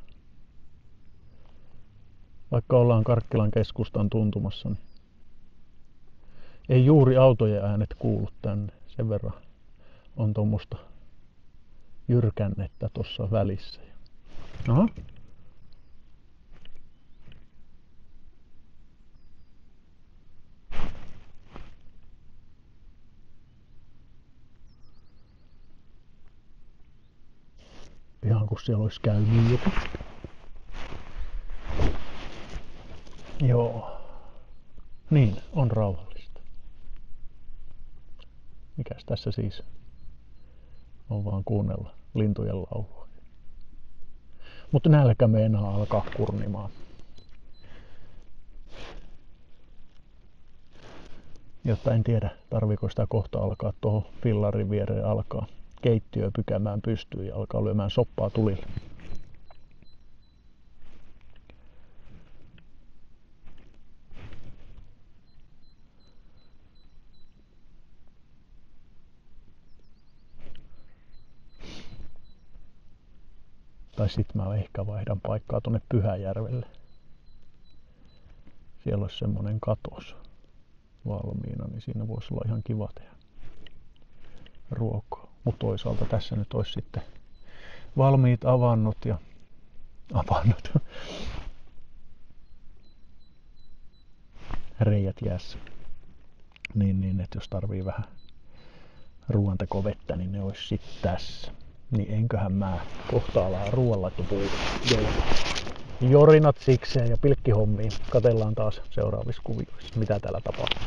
Vaikka ollaan Karkkilan keskustan tuntumassa, niin ei juuri autojen äänet kuulu tänne. Sen verran on tuommoista jyrkännettä tuossa välissä. Aha. Ihan kun siellä olisi käynyt joku. Joo. Niin, on rauhallista. Mikäs tässä siis on vaan kuunnella lintujen laulua. Mutta nälkä meinaa alkaa kurnimaan. Jotta en tiedä, tarviiko sitä kohta alkaa tuohon fillarin viereen alkaa keittiöä pykämään pystyyn ja alkaa lyömään soppaa tulille. Tai sit mä ehkä vaihdan paikkaa tonne Pyhäjärvelle. Siellä olisi semmonen katos valmiina, niin siinä voisi olla ihan kiva tehdä ruokaa. Mutta toisaalta tässä nyt olisi sitten valmiit avannot reijät jäässä. Niin, että jos tarvii vähän ruoantekovettä, niin ne olisi sitten tässä. Niin enköhän mä kohta alaa ruoanlaittopuuta. Jorinat sikseen ja pilkkihommiin. Katellaan taas seuraavissa kuvioissa, mitä täällä tapahtuu.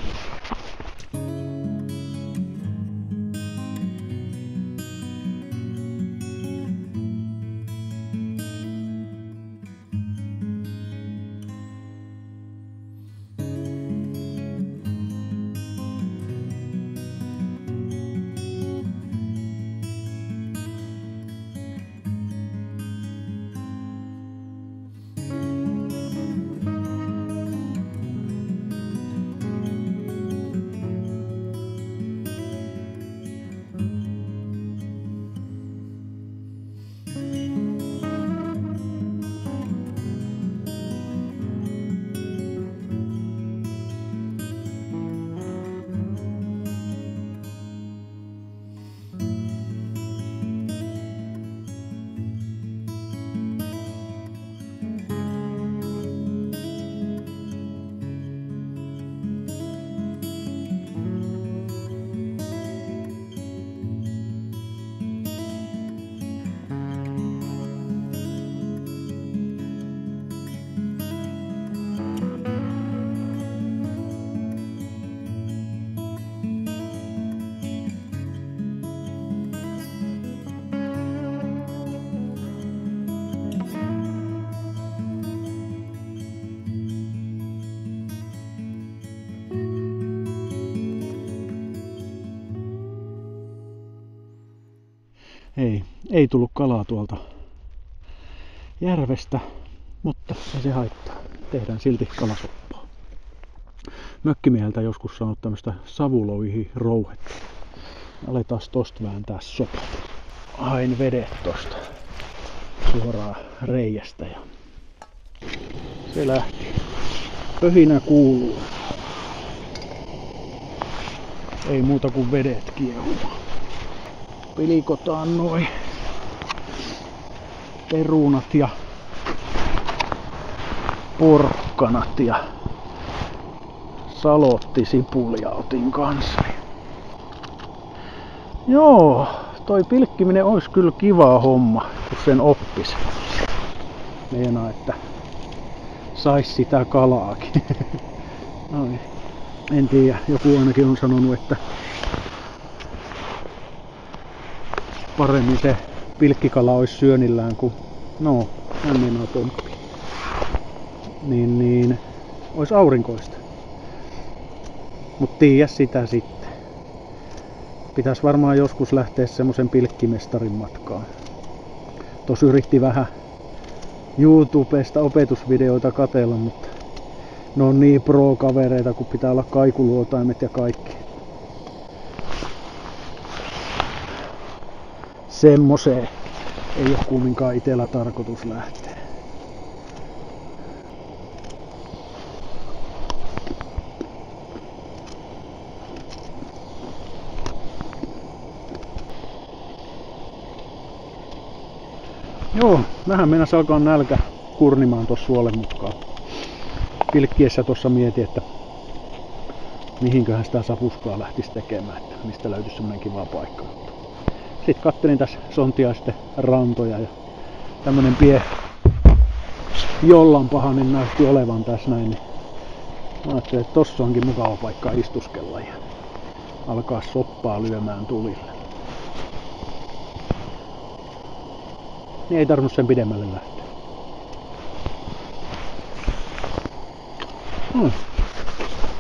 Ei tullut kalaa tuolta järvestä, mutta ei se haittaa. Tehdään silti kalasoppaa. Mökkimieheltä joskus saanut tämmöistä savuloihi rouhetta. Aletaan tosta vääntää sopat. Hain vedet tosta suoraan reiästä ja se lähti. Pöhinä kuuluu. Ei muuta kuin vedet kiehumaan. Pilikotaan noin perunat ja porkkanat ja salottisipulia otin kanssa. Joo, toi pilkkiminen olisi kyllä kiva homma, kun sen oppis. Meinaa, että sais sitä kalaakin. Noin. En tiedä, joku ainakin on sanonut, että paremmin se pilkkikala olisi syönillään kuin hän meinaa pomppi. Niin olisi aurinkoista. Mut tiedä sitä sitten. Pitäis varmaan joskus lähteä semmosen pilkkimestarin matkaan. Tuossa yritti vähän YouTubesta opetusvideoita katsella, mutta ne on niin pro-kavereita, kun pitää olla kaikuluotaimet ja kaikki. Semmoseen ei ole kumminkaan itellä tarkoitus lähteä. Joo, vähän mennäs alkaa nälkä kurnimaan tuossa suolen mukaan. Pilkkiessä tuossa mietin, että mihinköhän sitä sapuskaa lähtisi tekemään, että mistä löytyisi semmonen kiva paikka. Sitten kattelin tässä Sontiaisten rantoja ja tämmönen jollanpahanen näytti olevan tässä näin. Niin mä ajattelin, että tossa onkin mukava paikka istuskella ja alkaa soppaa lyömään tulille. Niin ei tarvinnut sen pidemmälle lähteä.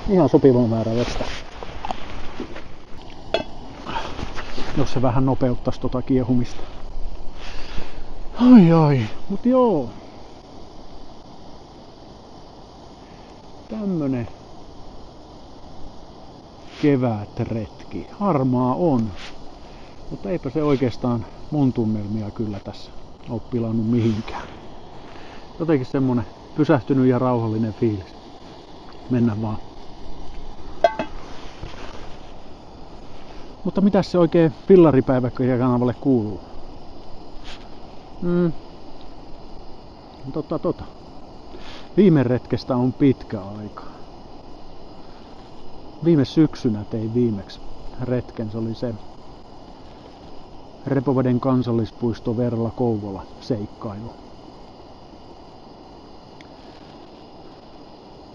Ihan sopiva määrä vettä. Jos se vähän nopeuttaisi tota kiehumista. Ai, mut joo. Tämmönen kevätretki. Harmaa on. Mutta eipä se oikeastaan mun tunnelmia kyllä tässä oo pilannut mihinkään. Jotenkin semmonen pysähtynyt ja rauhallinen fiilis. Mennään vaan. Mutta mitäs se oikein Pillaripäiväkirjakanavalle kuuluu? Viime retkestä on pitkä aika. Viime syksynä tein viimeksi retken. Se oli se Repoveden kansallispuisto Verla Kouvola seikkailu.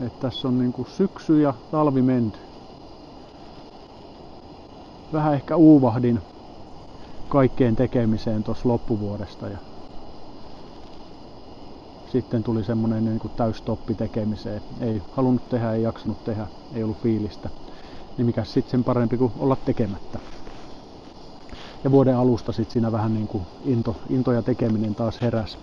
Et tässä on niinku syksy ja talvi menty. Vähän ehkä uuvahdin kaikkeen tekemiseen tuossa loppuvuodesta ja sitten tuli semmonen niinku täystoppi tekemiseen. Ei halunnut tehdä, ei jaksanut tehdä, ei ollut fiilistä. Niin mikäs sitten sen parempi kuin olla tekemättä. Ja vuoden alusta sitten siinä vähän niinku into ja tekeminen taas heräsi.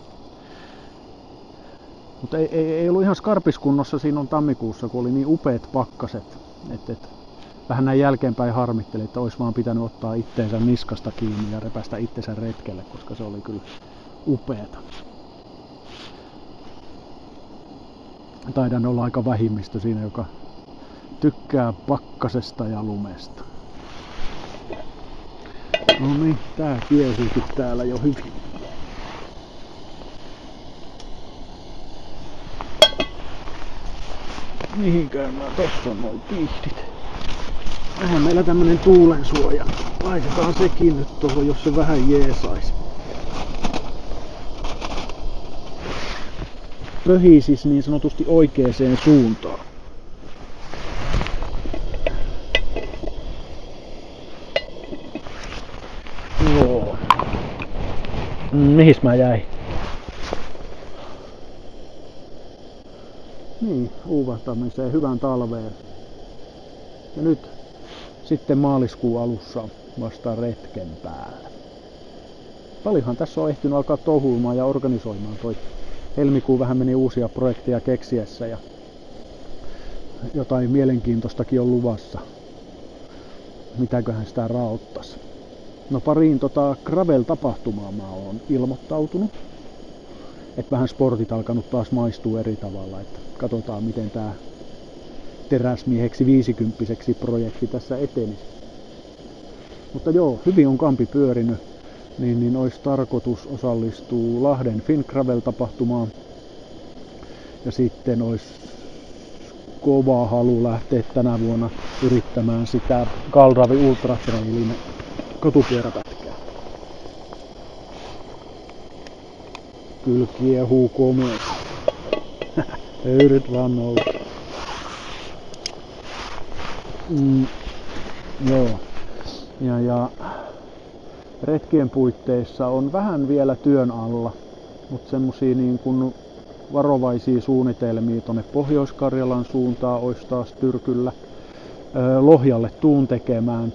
Mutta ei ollut ihan skarpiskunnossa siinä on tammikuussa, kun oli niin upeat pakkaset. Vähän näin jälkeenpäin harmittelin, että olisi vaan pitänyt ottaa itteensä niskasta kiinni ja repästä itsensä retkelle, koska se oli kyllä upeeta. Taidan olla aika vähimmistö siinä, joka tykkää pakkasesta ja lumesta. No niin, tää kiehuukin täällä jo hyvin. Mihinkään mä tossa on noin pihdit. Vähän meillä tämmönen tuulensuoja. Laitetaan sekin nyt tuohon, jos se vähän jeesais. Pöhisis niin sanotusti oikeeseen suuntaan. Joo. Mihis mä jäin? Niin, uuvahtamiseen, hyvän talveen. Ja nyt sitten maaliskuun alussa vasta retken päällä. Paljonhan tässä on ehtinyt alkaa touhuimaan ja organisoimaan. Toi helmikuu vähän meni uusia projekteja keksiessä ja jotain mielenkiintoistakin on luvassa. Mitäköhän sitä raottas. No pariin gravel-tapahtumaa mä oon ilmoittautunut. Et vähän sportit alkanut taas maistuu eri tavalla. Että katsotaan miten tää teräsmieheksi 50-seksi projekti tässä etenisi. Mutta joo, hyvin on kampi pyörinyt. Niin olisi tarkoitus osallistua Lahden Fingravel-tapahtumaan. Ja sitten olisi kova halu lähteä tänä vuonna yrittämään sitä Galravi Ultra Trailin kotupyöräpätkää. Kyllä kiehuu komeasti. Höyryt vaan nousi. Joo. Ja retkien puitteissa on vähän vielä työn alla, mutta semmosia niin kuin varovaisia suunnitelmia tonne Pohjois-Karjalan suuntaan olisi taas tyrkyllä. Lohjalle tuun tekemään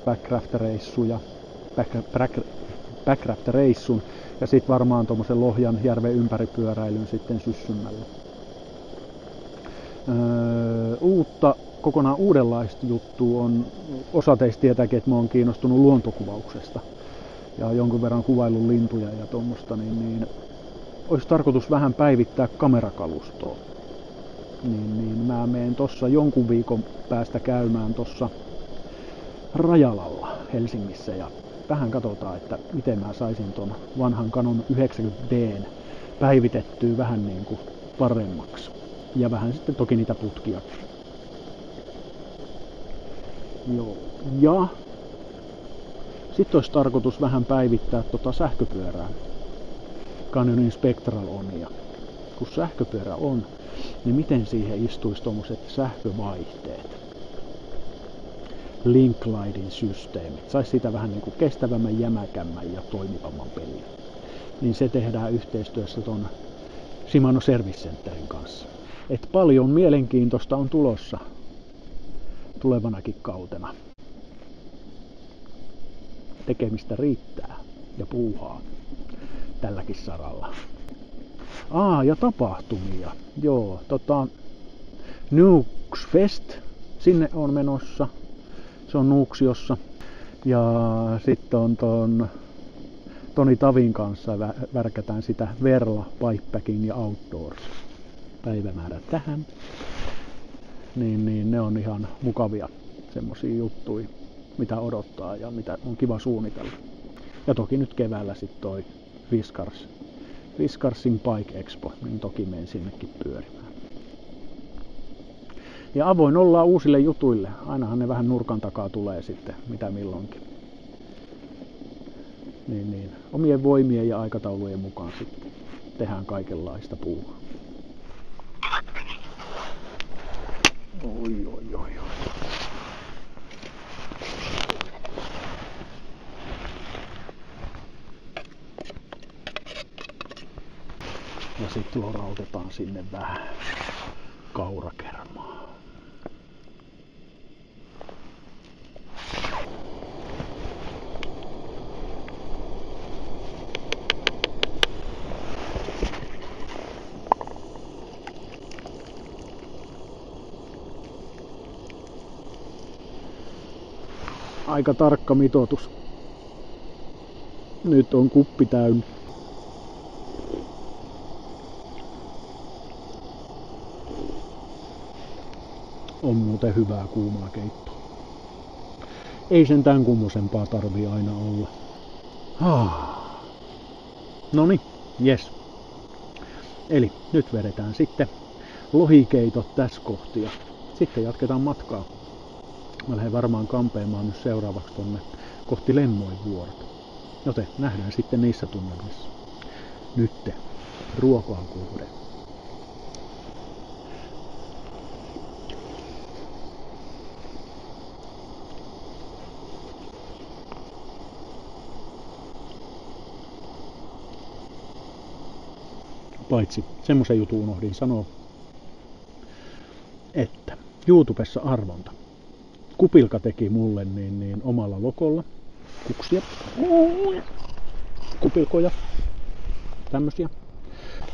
backraft-reissun Ja sitten varmaan tuommoisen Lohjanjärven ympäripyöräilyn sitten syssymmällä. Uutta, kokonaan uudenlaista juttua on, osa teistä tietääkin, että mä oon kiinnostunut luontokuvauksesta. Ja jonkun verran kuvaillut lintuja ja tuommoista, niin olisi tarkoitus vähän päivittää kamerakalustoa. Niin mä menen tossa jonkun viikon päästä käymään tossa Rajalalla Helsingissä ja vähän katsotaan, että miten mä saisin ton vanhan Canon 90D:n päivitettyä vähän niin kuin paremmaksi. Ja vähän sitten toki niitä putkia. Joo. Ja sitten olisi tarkoitus vähän päivittää sähköpyörää. Canonin Spectral on. Ja kun sähköpyörä on, niin miten siihen istuisi tuommoiset sähkövaihteet? Linklightin systeemit. Saisi siitä vähän niin kuin kestävämmän, jämäkämmän ja toimivamman pelin. Niin se tehdään yhteistyössä ton Shimano Service Centerin kanssa. Et paljon mielenkiintoista on tulossa tulevanakin kautena. Tekemistä riittää ja puuhaa tälläkin saralla. Ja tapahtumia. Joo, Nukes Fest, sinne on menossa. Se on Nuuksiossa. Ja sitten on Toni Tavin kanssa värkätään sitä Verla, Bikepacking ja Outdoors päivämäärä tähän. Niin ne on ihan mukavia semmosia juttuja, mitä odottaa ja mitä on kiva suunnitella. Ja toki nyt keväällä sitten toi Fiskarsin Bike Expo, niin toki menen sinnekin pyörimään. Ja avoin ollaan uusille jutuille. Ainahan ne vähän nurkan takaa tulee sitten, mitä milloinkin. Niin. Omien voimien ja aikataulujen mukaan sitten tehdään kaikenlaista puuhaa. Oi. Ja sitten lorautetaan sinne vähän kaurakermaa. Aika tarkka mitoitus. Nyt on kuppi täynnä. On muuten hyvää kuumaa keittoa. Ei sen tän kummosempaa tarvii aina olla. Noniin, jes. Eli nyt vedetään sitten lohikeitot tässä kohtia. Sitten jatketaan matkaa. Mä lähden varmaan kampeamaan nyt seuraavaksi tonne kohti Lemmoinvuorta. Joten nähdään sitten niissä tunnelmissa. Nytte ruokaan kohde. Paitsi semmoisen jutun unohdin sanoa, että YouTubessa arvonta. Kupilka teki mulle niin omalla logolla kuksia, kupilkoja, tämmösiä.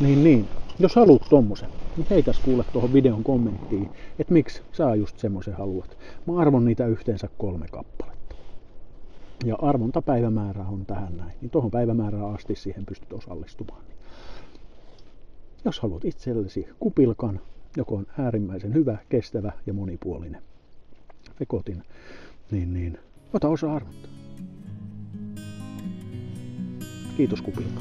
Niin. Jos haluat tommosen, niin heitäs kuule tuohon videon kommenttiin, että miksi sä just semmosen haluat. Mä arvon niitä yhteensä 3 kappaletta. Ja arvontapäivämäärä on tähän näin. Niin tuohon päivämäärään asti siihen pystyt osallistumaan. Jos haluat itsellesi kupilkan, joka on äärimmäisen hyvä, kestävä ja monipuolinen vekotin, niin ota osa arvontaa. Kiitos kupilka.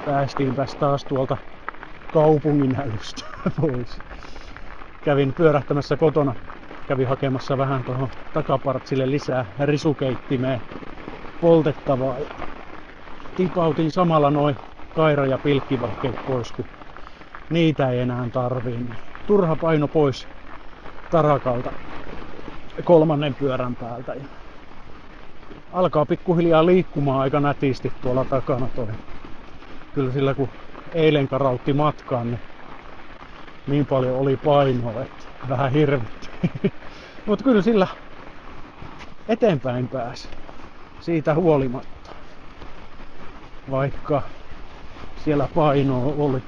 Päästiinpäs taas tuolta kaupungin hälystä pois. Kävin pyörähtämässä kotona. Kävin hakemassa vähän tuohon takapartsille lisää risukeittimeen poltettavaa. Ja tipautin samalla noin kaira- ja pilkkivahkeet pois, kun niitä ei enää tarvii. Turha paino pois tarakalta 3. pyörän päältä. Ja alkaa pikkuhiljaa liikkumaan aika nätisti tuolla takana toi. Kyllä sillä kun eilen karautti matkaan, niin paljon oli painoa, että vähän hirvitti. Mutta kyllä sillä eteenpäin pääsi siitä huolimatta. Vaikka siellä painoa oli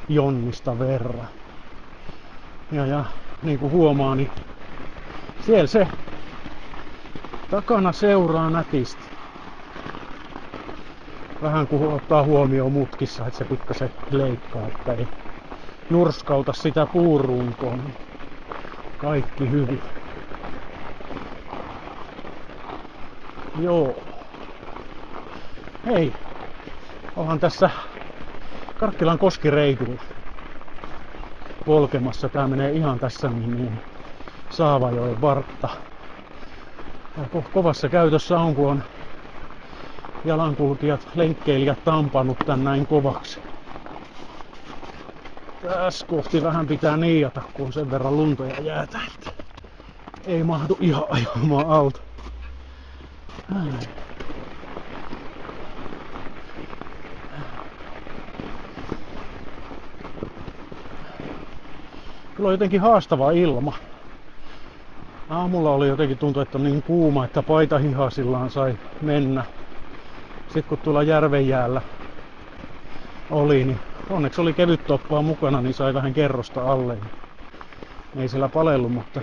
jonnista verran. Ja niin kuin huomaa, niin siellä se takana seuraa nätisti. Vähän kun ottaa huomioon mutkissa, että se pikkasen leikkaa, että ei nurskauta sitä puurunkoa, niin kaikki hyvin. Joo. Hei, onhan tässä Karkkilan koskireitulla polkemassa. Tää menee ihan tässä niin Saavajoen vartta. Ja kovassa käytössä on, kun on jalankulkijat, lenkkeilijät tampannut tän näin kovaksi. Tässä kohti vähän pitää niiata, kun on sen verran lunta ja jäätä, että ei mahdu ihan ajamaan alta. Kyllä on jotenkin haastava ilma. Aamulla oli jotenkin tuntuu, että on niin kuuma, että paitahihasillaan sai mennä. Sitten kun tuolla järvenjäällä oli, niin onneksi oli kevyt toppaa mukana, niin sai vähän kerrosta alle. Ei siellä palellut, mutta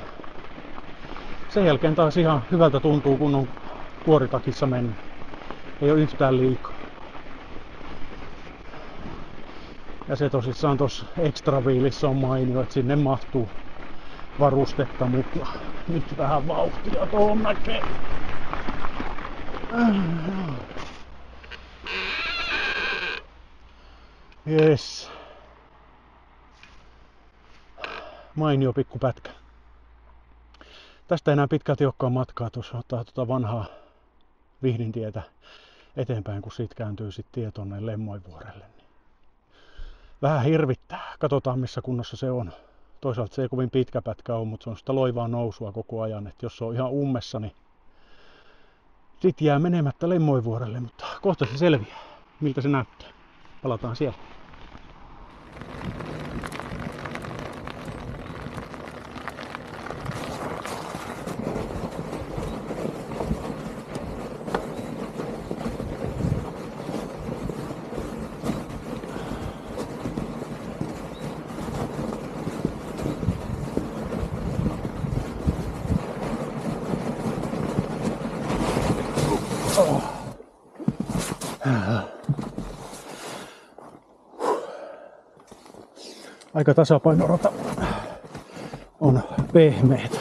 sen jälkeen taas ihan hyvältä tuntuu, kun on kuoritakissa mennyt. Ei ole yhtään liikaa. Ja se tosissaan tuossa ekstraviilissä on mainio, että sinne mahtuu varustetta mukaan. Nyt vähän vauhtia tuohon näkee. Jes. Mainio pikkupätkä. Tästä ei enää pitkälti olekaan matkaa, tuossa ottaa tuota vanhaa Vihdintietä eteenpäin, kun siitä kääntyy sitten tie tonne Lemmoinvuorelle. Vähän hirvittää. Katsotaan missä kunnossa se on. Toisaalta se ei kovin pitkä pätkä ole, mutta se on sitä loivaa nousua koko ajan. Et jos se on ihan ummessa, niin sit jää menemättä Lemmoinvuorelle, mutta kohta se selviää, miltä se näyttää. Palataan siellä. Aika tasapainorata on pehmeitä.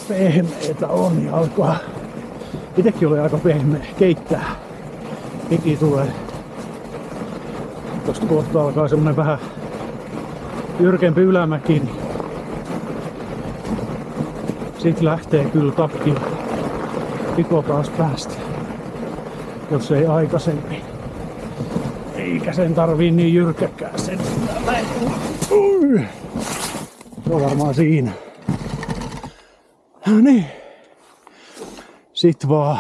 Pehmeitä on ja alkaa. Itekin oli aika pehmeä keittää. Hiki tulee. Tosta kohta alkaa semmonen vähän jyrkempi ylämäki. Niin sit lähtee kyllä takki piko taas päästä. Jos ei aikaisemmin. Eikä sen tarvii niin jyrkäkään sen. Se on varmaan siinä. No niin. Sit vaan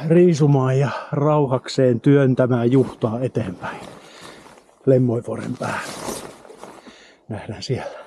riisumaan ja rauhakseen työntämään juhtaa eteenpäin. Lemmoinvuoren päähän. Nähdään siellä.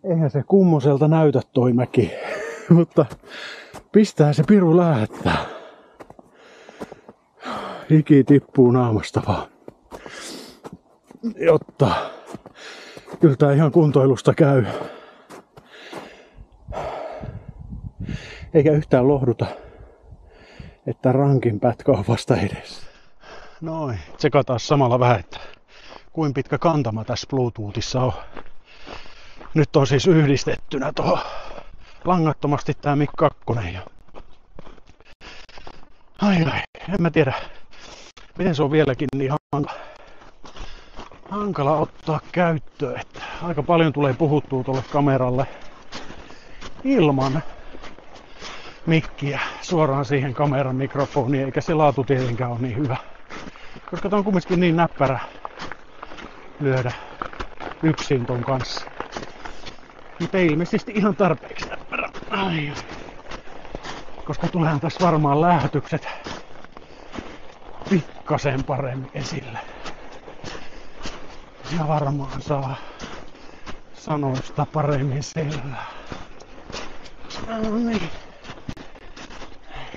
Eihän se kummoselta näytä toi mäki, mutta pistää se piru lähettää. Hiki tippuu naamasta vaan. Jotta kyllä tää ihan kuntoilusta käy. Eikä yhtään lohduta, että rankin pätkä on vasta edessä. Noin, tsekataan samalla vähän, että kuinka pitkä kantama tässä Bluetoothissa on. Nyt on siis yhdistettynä tuohon langattomasti tää Mic 2. Ai, en mä tiedä, miten se on vieläkin niin hankala ottaa käyttöön. Että aika paljon tulee puhuttua tuolle kameralle ilman mikkiä suoraan siihen kameran mikrofoniin, eikä se laatu tietenkään ole niin hyvä. Koska tää on kumminkin niin näppärä lyödä yksin ton kanssa. Mutta ei ilmeisesti ihan tarpeeksi näppärä. Ai. Koska tulehan tässä varmaan lähetykset pikkasen paremmin esille. Ja varmaan saa sanoista paremmin selvää. No niin.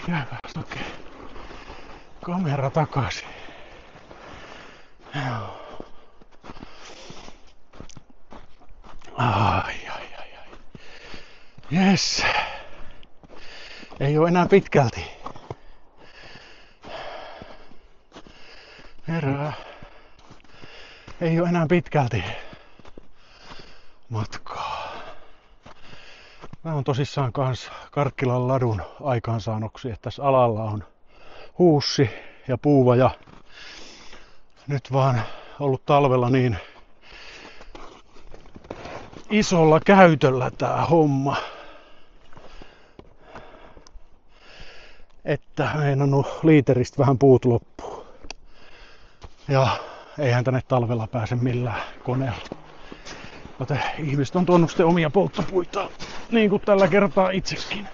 Käypäs okei. Kamera takaisin. Ai. Jes. Ei oo enää pitkälti. Herää. Ei oo enää pitkälti matkaa. Mä oon tosissaan kans Karkkilan ladun aikaansaannoksi, että tässä alalla on huussi ja puuva ja nyt vaan ollut talvella niin isolla käytöllä tää homma, että meinannut liiteristä vähän puut loppuu. Ja eihän tänne talvella pääse millään koneella. Joten ihmiset on tuonut sitten omia polttopuitaan, niin kuin tällä kertaa itsekin.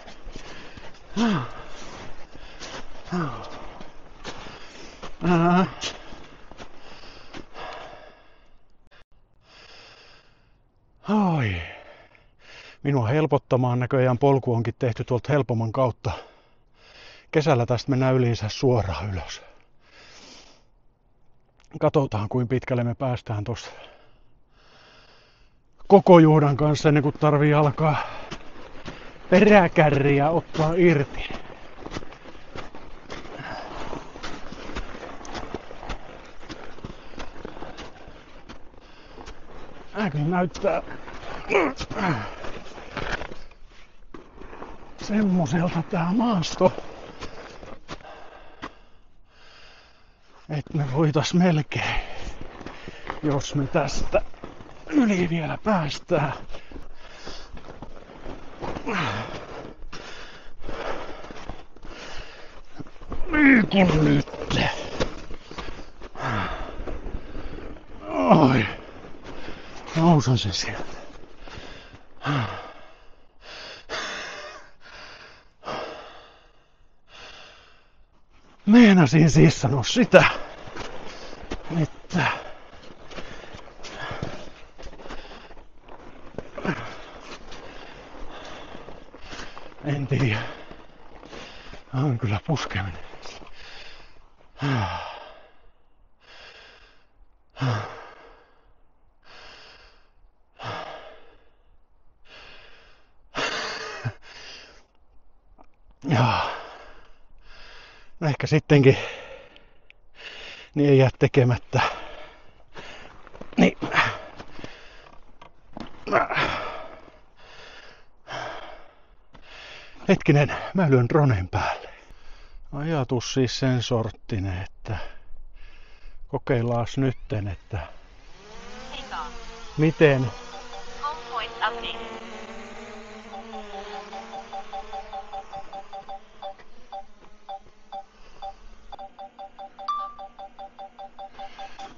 Oi. Minua helpottamaan näköjään polku onkin tehty tuolta helpomman kautta. Kesällä tästä mennään ylinsä suoraan ylös. Katsotaan kuinka pitkälle me päästään tossa koko juhdan kanssa ennen kuin tarvii alkaa peräkärriä ottaa irti. Kyllä näyttää semmoselta tää maasto, että me voitais melkein, jos me tästä yli vielä päästään. Liikun nyt. Oi. Nousan se sieltä. Meinasin siis sanoa sitä, että en tiedä. On kyllä puskeminen. Ja no ehkä sittenkin niin ei jää tekemättä. Niin. Hetkinen, mä lyön dronen päälle. Ajatus siis sen sorttinen, että kokeillaan nytten, että miten Home point update.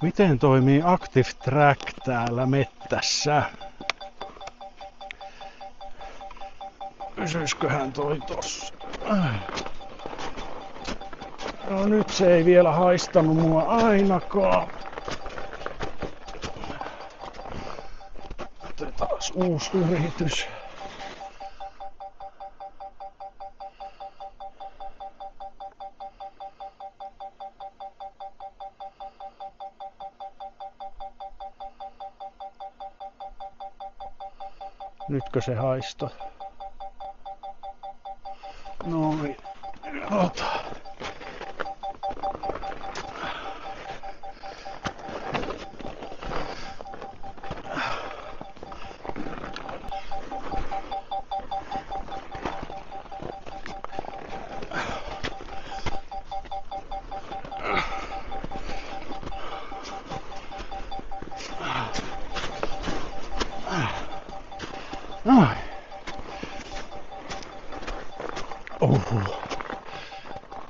miten toimii Active Track täällä mettässä. Pysyisköhän toi tossa? No nyt se ei vielä haistanut mua ainakaan. uusi yritys. Nytkö se haistoi? Noin. Katsotaan. Noin.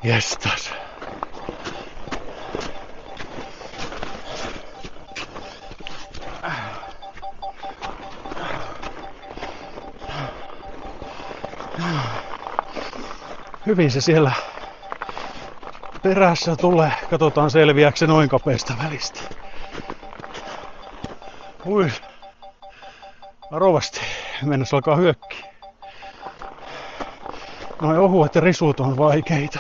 Jestas. Hyvin se siellä perässä tulee. Katsotaan selviääkö se noin kapeasta välistä. Ui. Varovasti. Mennessä alkaa hyökkiä. Noi ohuet risut on vaikeita.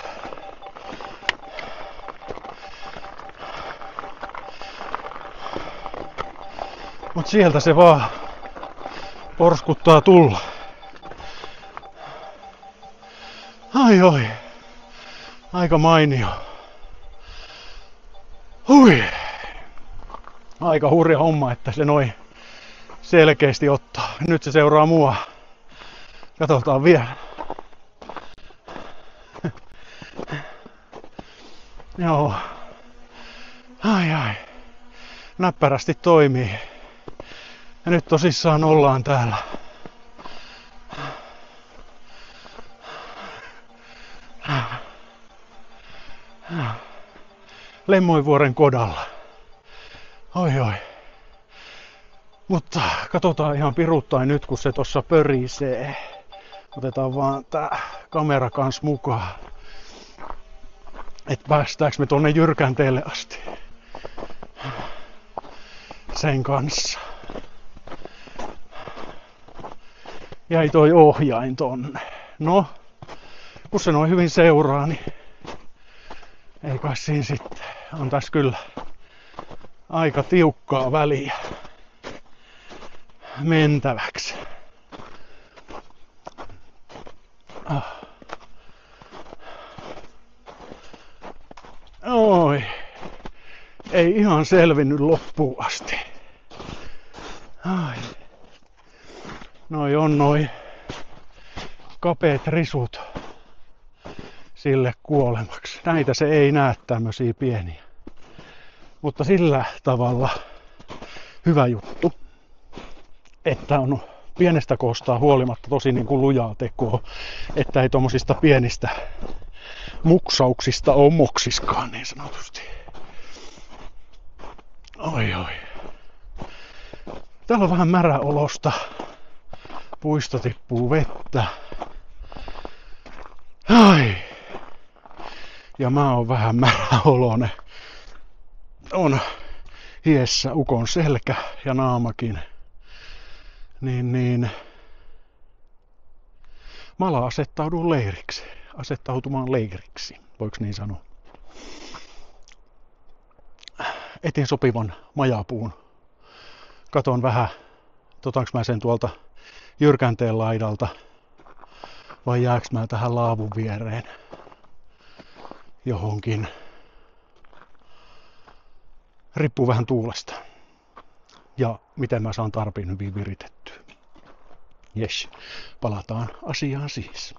Mut sieltä se vaan porskuttaa tulla. Ai oi. Aika mainio. Hui. Aika hurja homma, että se noin selkeästi ottaa. Nyt se seuraa mua. Katsotaan vielä. Joo. Ai. Näppärästi toimii. Ja nyt tosissaan ollaan täällä. Lemmoinvuoren kodalla. Oi. Mutta katsotaan ihan piruttain nyt, kun se tossa pörisee. Otetaan vaan tää kamera kans mukaan. Et päästäänkö me tonne Jyrkänteelle asti. Sen kanssa. Jäi toi ohjain tonne. No, kun se noin hyvin seuraa, niin ei kai siinä sitten. On tässä kyllä aika tiukkaa väliä mentäväksi. Oi, ei ihan selvinnyt loppuun asti. Ai. Noi kapeat risut sille kuolemaksi. Näitä se ei näe, tämmösiä pieniä. Mutta sillä tavalla hyvä juttu, että on pienestä koostaa huolimatta tosi niin kuin lujaa tekoa, että ei tommosista pienistä muksauksista ole moksiskaan niin sanotusti. Oi. Täällä on vähän märäolosta. Puista tippuu vettä. Ai. Ja mä oon vähän märäoloinen. On hiessä ukon selkä ja naamakin. Niin. Mä alan asettautumaan leiriksi. Voiko niin sanoa? Etin sopivan majapuun. Katon vähän, otanko mä sen tuolta Jyrkänteen laidalta vai jääkö mä tähän laavun viereen johonkin. Riippuu vähän tuulesta ja miten mä saan tarpeen hyvin viritettyä. Jes, palataan asiaan siis.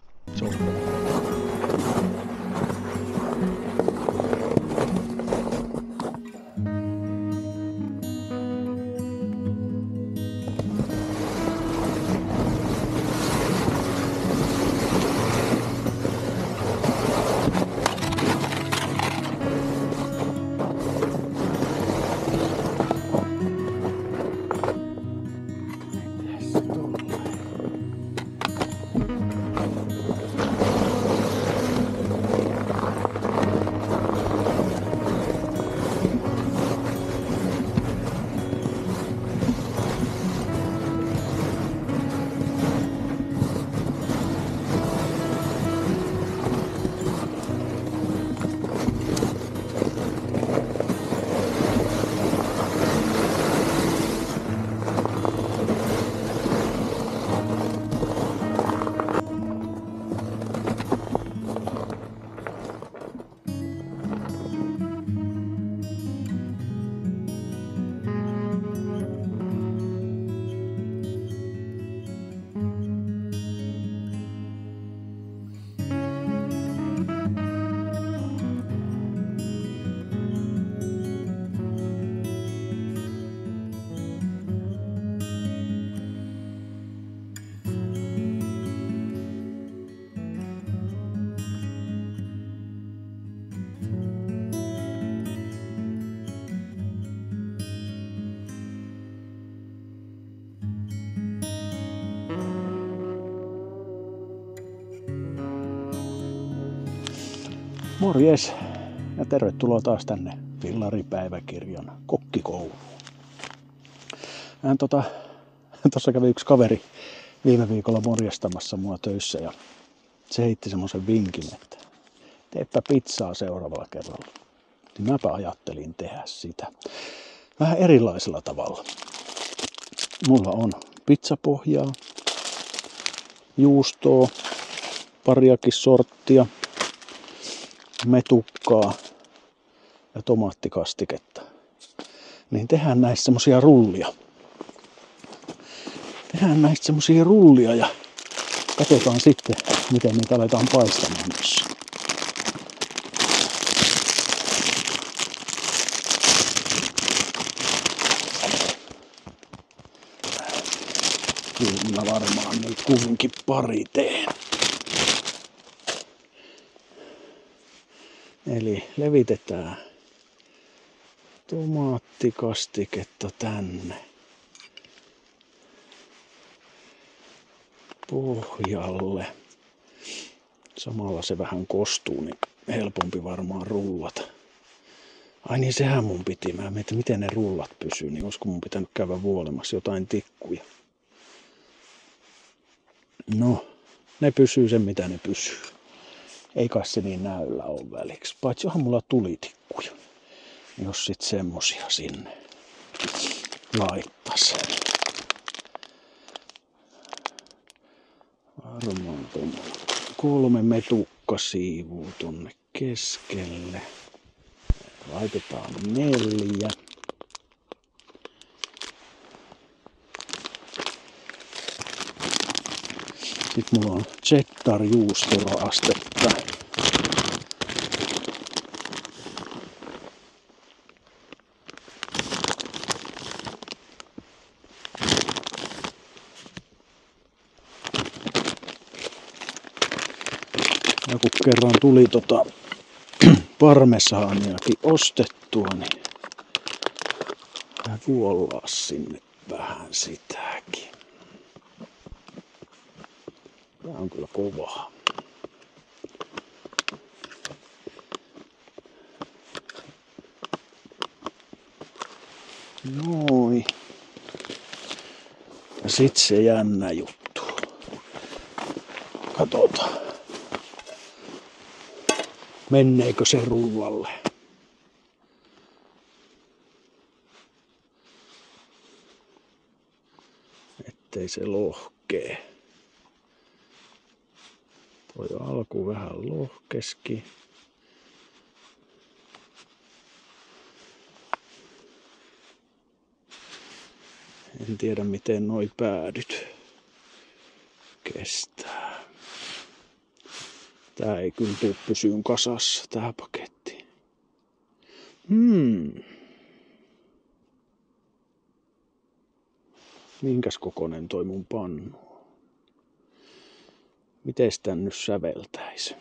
Morjes ja tervetuloa taas tänne Fillaripäiväkirjan kokkikouluun. Tuossa kävi yksi kaveri viime viikolla morjestamassa mua töissä ja se heitti semmoisen vinkin, että teepä pizzaa seuraavalla kerralla. Niin mäpä ajattelin tehdä sitä vähän erilaisella tavalla. Mulla on pizzapohjaa, juustoa, pariakin sorttia, metukkaa ja tomaattikastiketta. Niin tehdään näistä semmosia rullia. Ja katsotaan sitten, miten niitä aletaan paistamaan myös. Kyllä varmaan niitä kumminkin pari teen. Eli levitetään tomaattikastiketta tänne pohjalle. Samalla se vähän kostuu, niin helpompi varmaan rullata. Ai niin, sehän mun piti. Mä mietin, miten ne rullat pysyy, niin olisiko mun pitänyt käydä vuolemassa jotain tikkuja. No, ne pysyy sen mitä ne pysyy. Ei kai se niin näyllä ole väliksi. Paitsi onhan mulla tulitikkuja. Jos sit semmosia sinne laittas. Varmaan 3 metukkasiivua tonne keskelle. Laitetaan 4. Sitten mulla on cheddar juustoastetta. Ja kun kerran tuli parmesaaniakin ostettua, niin vuollaa sinne vähän sitäkin. Tää on kyllä kovaa. Noin. Ja sit se jännä juttu. Katsotaan. Menneekö se rullalle? Ettei se lohkee. Toi alku vähän lohkeski. En tiedä miten noi päädyt kestää. Tää ei kyllä tuu pysyyn kasassa tää paketti. Minkäs kokonen toi mun pannu? Mites tän nyt säveltäis?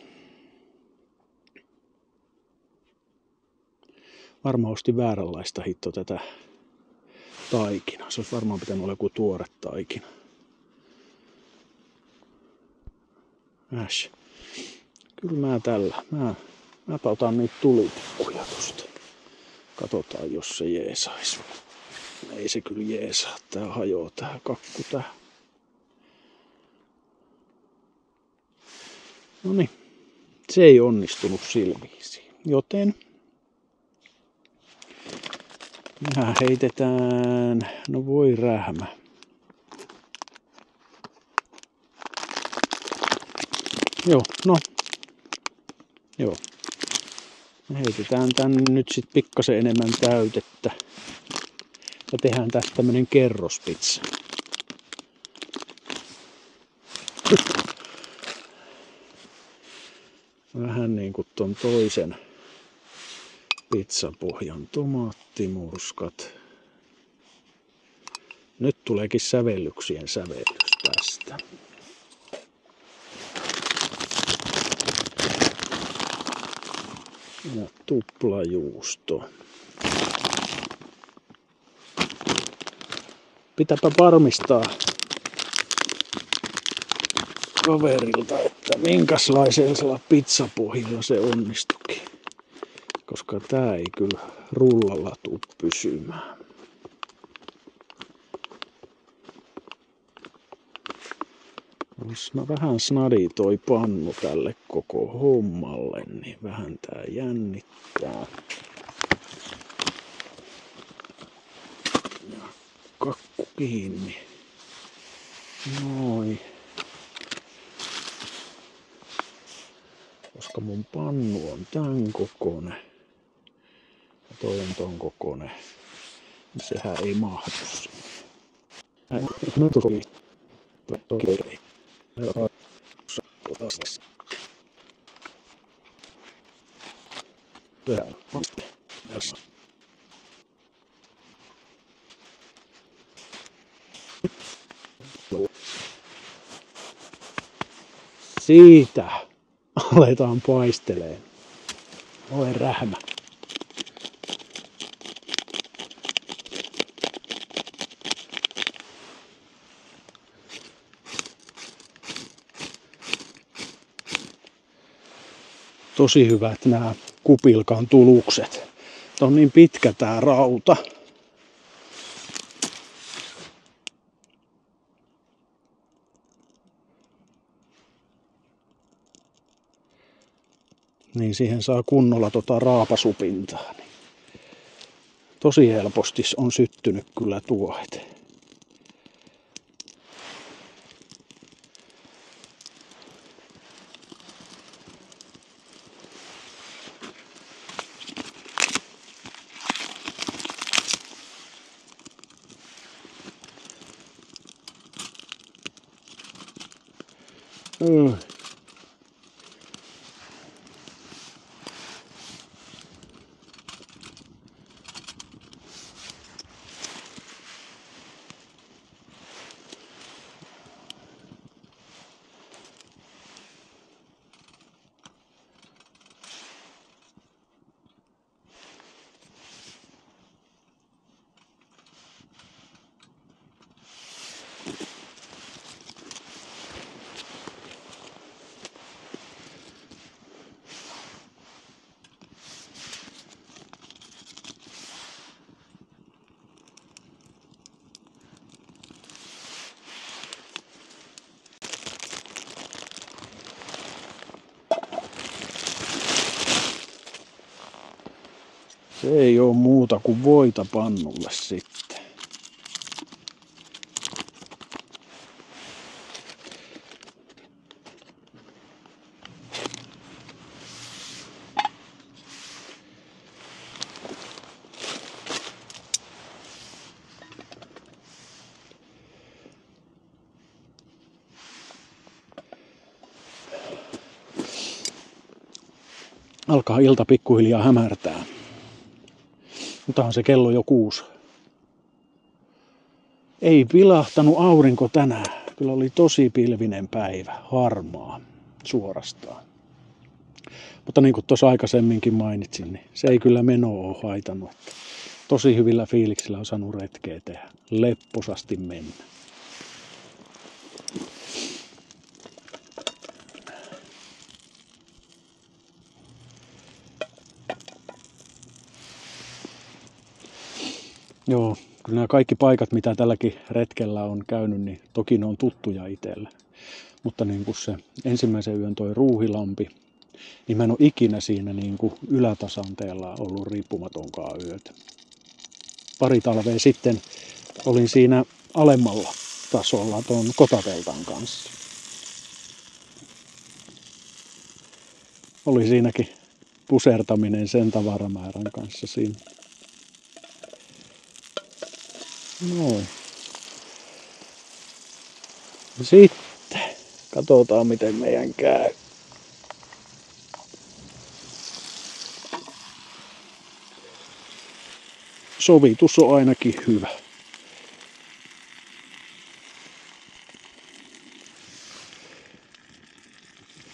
Varmaan ostin vääränlaista tätä taikinaa. Se olisi varmaan pitänyt olla joku tuore taikina. Kyllä mäpä otan niitä tulitikkuja tosta. Katsotaan jos se jeesais. Ei se kyllä jeesaa. Tää hajoaa tää kakku tähän. Noniin. Se ei onnistunut silmiisi. Joten mehän heitetään, no voi rähmä. Joo. Me heitetään tänne nyt sit pikkasen enemmän täytettä. Ja tehdään tästä tämmönen kerrospizza. Vähän niinku ton toisen pizzapohjan tomaattimurskat. Nyt tuleekin sävellyksien sävellys tästä. Ja tuplajuusto. Pitääpä varmistaa, kaverilta, että minkälaisella pizzapohjalla se onnistukin. Koska tää ei kyllä rullalla tuu pysymään. Olisi vähän snadi toi pannu tälle koko hommalle, niin vähän tää jännittää. Ja kakku kiinni. Noin. Koska mun pannu on tän kokonen ja toi on ton kokonen, niin sehän ei mahdu sinne. Siitä aletaan paisteleen. Oi rähmä. Tosi hyvät nämä kupilkan tulukset. On niin pitkä tää rauta. Niin siihen saa kunnolla raapasupintaa. Niin tosi helposti on syttynyt kyllä tuohet. Se ei oo muuta kuin voita pannulle sitten. Alkaa ilta pikkuhiljaa hämärtää. Mutta on se kello jo 6. Ei vilahtanut aurinko tänään. Kyllä oli tosi pilvinen päivä. Harmaa suorastaan. Mutta niin kuin tuossa aikaisemminkin mainitsin, niin se ei kyllä menoa ole haitannut. Tosi hyvillä fiiliksillä on saanut retkeä tehdä. Lepposasti mennä. Joo, kyllä nämä kaikki paikat, mitä tälläkin retkellä on käynyt, niin toki ne on tuttuja itselle. Mutta niin kuin se ensimmäisen yön toi Ruuhilampi, niin mä en ole ikinä siinä niin kuin ylätasanteella ollut riippumatonkaan yötä. Pari talvea sitten olin siinä alemmalla tasolla tuon Kotateltan kanssa. Oli siinäkin pusertaminen sen tavaramäärän kanssa siinä. Noin. Sitten katsotaan miten meidän käy. Sovitus on ainakin hyvä.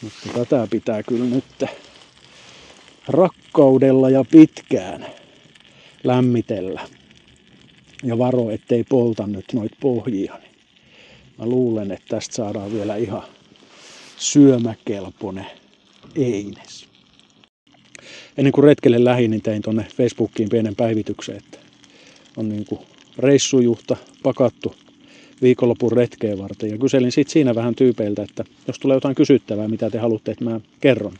Mutta tätä pitää kyllä nyt rakkaudella ja pitkään lämmitellä. Ja varo, ettei polta nyt noita pohjia. Mä luulen, että tästä saadaan vielä ihan syömäkelpoinen eines. Ennen kuin retkelle lähdin, niin tein tuonne Facebookiin pienen päivityksen, että on niin kuin reissujuhta pakattu viikonlopun retkeen varten. Ja kyselin sit siinä vähän tyypeiltä, että jos tulee jotain kysyttävää, mitä te haluatte, että mä kerron,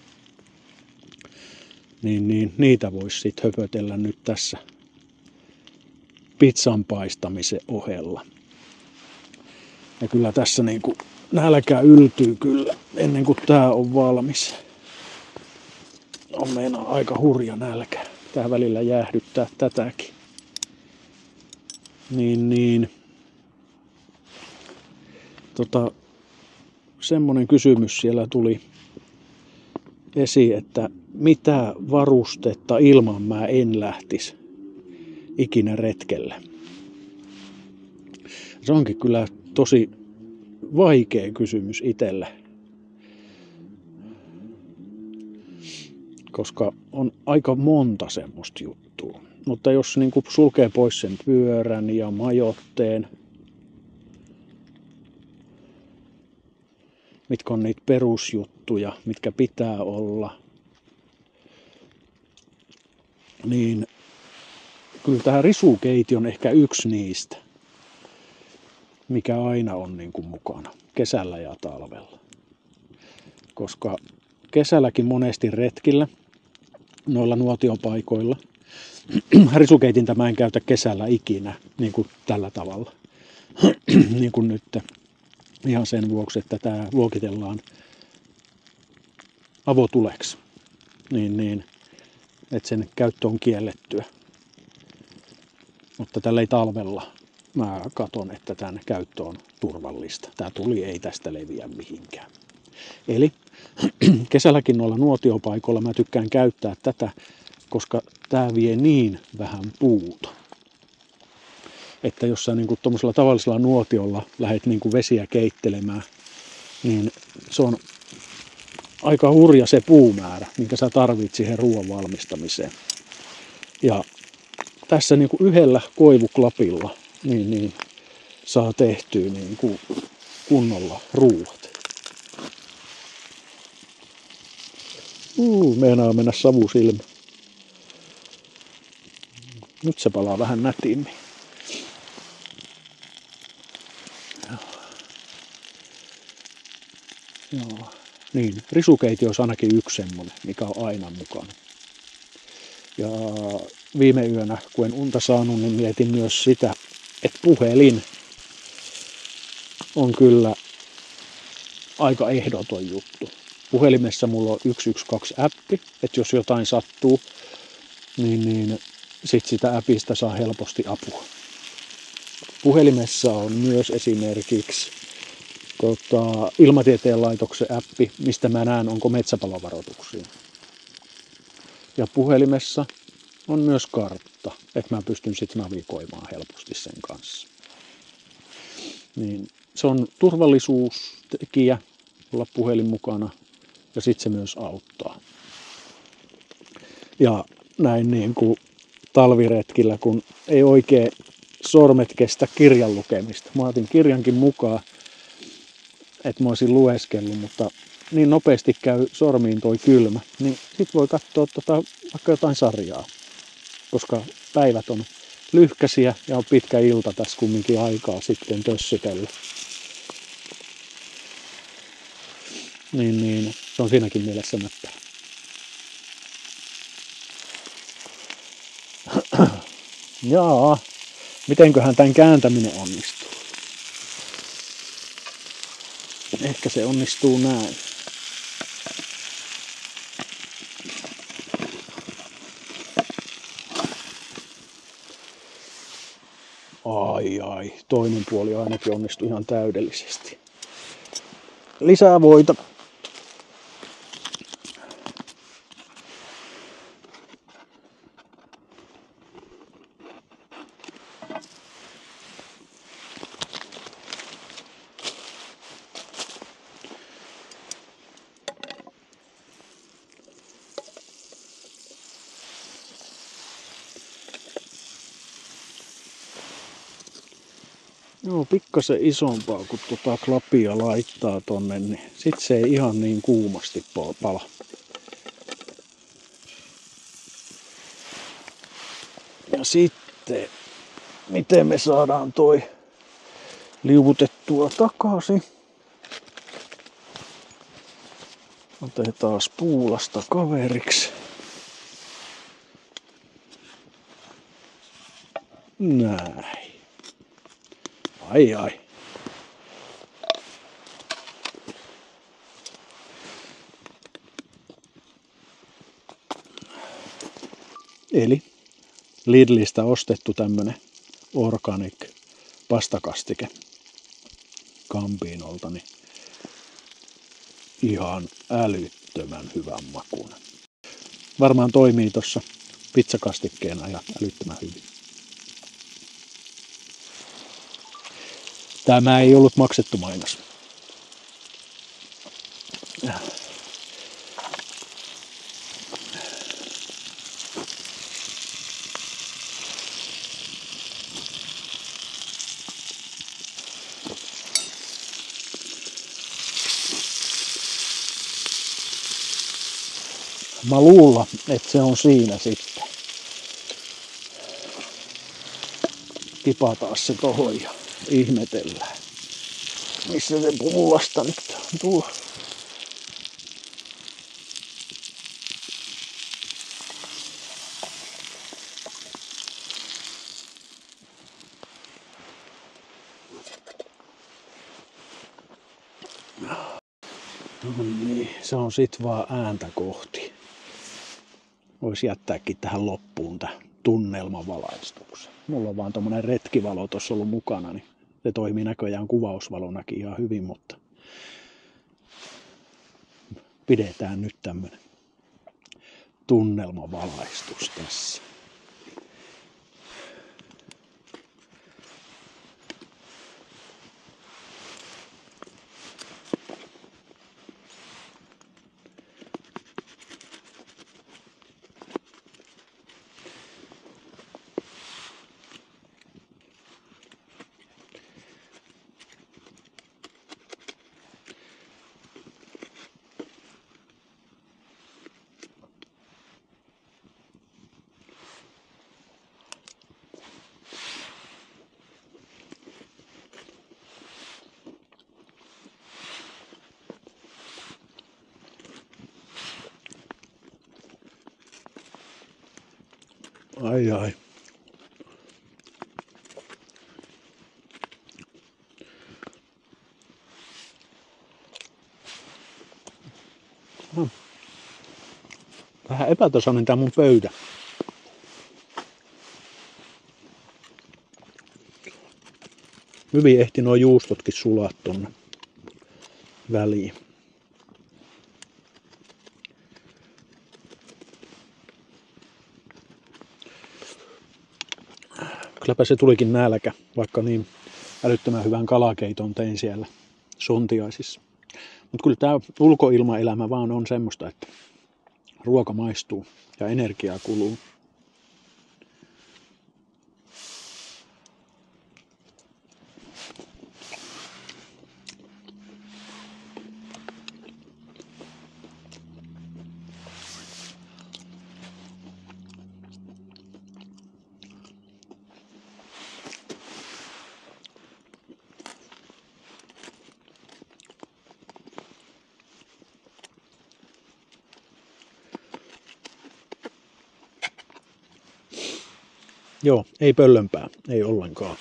niin niitä voisi sit höpötellä nyt tässä pizzan paistamisen ohella. Ja kyllä tässä niin kuin nälkä yltyy kyllä ennen kuin tää on valmis. On meinaa aika hurja nälkä. Tää välillä jäähdyttää tätäkin. Semmonen kysymys siellä tuli esiin, että mitä varustetta ilman mä en lähtisi ikinä retkelle. Se onkin kyllä tosi vaikea kysymys itselle. Koska on aika monta semmoista juttua. Mutta jos niin kuin sulkee pois sen pyörän ja majoitteen, mitkä on niitä perusjuttuja, mitkä pitää olla, niin kyllä tämä risukeiti on ehkä yksi niistä, mikä aina on niin kuin mukana kesällä ja talvella. Koska kesälläkin monesti retkillä, noilla nuotiopaikoilla, risukeitintä mä en käytä kesällä ikinä niin kuin tällä tavalla, niin kuin nyt. Ihan sen vuoksi, että tämä luokitellaan avotuleksi, niin että sen käyttö on kiellettyä. Mutta tällä ei talvella mä katon, että tämän käyttö on turvallista. Tämä tuli ei tästä leviä mihinkään. Eli kesälläkin noilla nuotiopaikoilla mä tykkään käyttää tätä, koska tämä vie niin vähän puuta. Että jos sä niin tuommoisella tavallisella nuotiolla lähdet niin vesiä keittelemään, niin se on aika hurja se puumäärä, minkä sä tarvitset siihen ruoan valmistamiseen. Ja tässä niin yhdellä koivuklapilla niin saa tehtyä niin kunnolla ruuat. Meinaa mennä savu silmä. Nyt se palaa vähän nätimmin. Joo. Niin, risukeiti olisi ainakin yksi semmoinen, mikä on aina mukana. Ja viime yönä, kun en unta saanut, niin mietin myös sitä, että puhelin on kyllä aika ehdoton juttu. Puhelimessa mulla on 112-appi, että jos jotain sattuu, niin sit sitä appista saa helposti apua. Puhelimessa on myös esimerkiksi Ilmatieteen laitoksen appi, mistä mä näen, onko metsäpalovaroituksia. Ja puhelimessa on myös kartta, että mä pystyn sitten navigoimaan helposti sen kanssa. Niin se on turvallisuustekijä olla puhelin mukana ja sitten se myös auttaa. Ja näin niin kuin talviretkillä, kun ei oikein sormet kestä kirjan lukemista. Mä otin kirjankin mukaan, että mä olisin lueskellut, mutta niin nopeasti käy sormiin toi kylmä, niin sit voi katsoa vaikka jotain sarjaa, koska päivät on lyhkäisiä ja on pitkä ilta tässä kumminkin aikaa sitten tössytellä. Niin se on siinäkin mielessä näppärä. Jaa, mitenköhän tämän kääntäminen onnistuu? Ehkä se onnistuu näin. Ai, toinen puoli ainakin onnistui ihan täydellisesti. Lisää voita. Joo, pikkasen isompaa kun klapia laittaa tonne, niin sit se ei ihan niin kuumasti pala. Ja sitten, miten me saadaan toi liuutettua takaisin. Otetaan puulasta kaveriksi. Näin. Ai. Eli Lidlistä ostettu tämmönen organic pastakastike Campinolta, niin ihan älyttömän hyvän makuinen. Varmaan toimii tossa pizzakastikkeena ihan älyttömän hyvin. Tämä ei ollut maksettu mainos. Mä luulen, että se on siinä sitten. Kipataan se tohon ja ihmetellään. Missä se pullasta nyt on tullut? No niin, se on sit vaan ääntä kohti. Voisi jättääkin tähän loppuun tää tunnelmavalaistuksen. Mulla on vaan tommonen retkivalo tossa ollut mukana, niin se toimii näköjään kuvausvalonakin ihan hyvin, mutta pidetään nyt tämmönen tunnelmavalaistus tässä. Ai. Vähän epätasainen tää mun pöytä. Hyvin ehti nuo juustotkin sulaa tonne väliin. Kylläpä se tulikin nälkä, vaikka niin älyttömän hyvän kalakeiton tein siellä sontiaisissa. Mutta kyllä tää ulkoilmaelämä vaan on semmoista, että ruoka maistuu ja energiaa kuluu. Joo, ei pöllönpää, ei ollenkaan.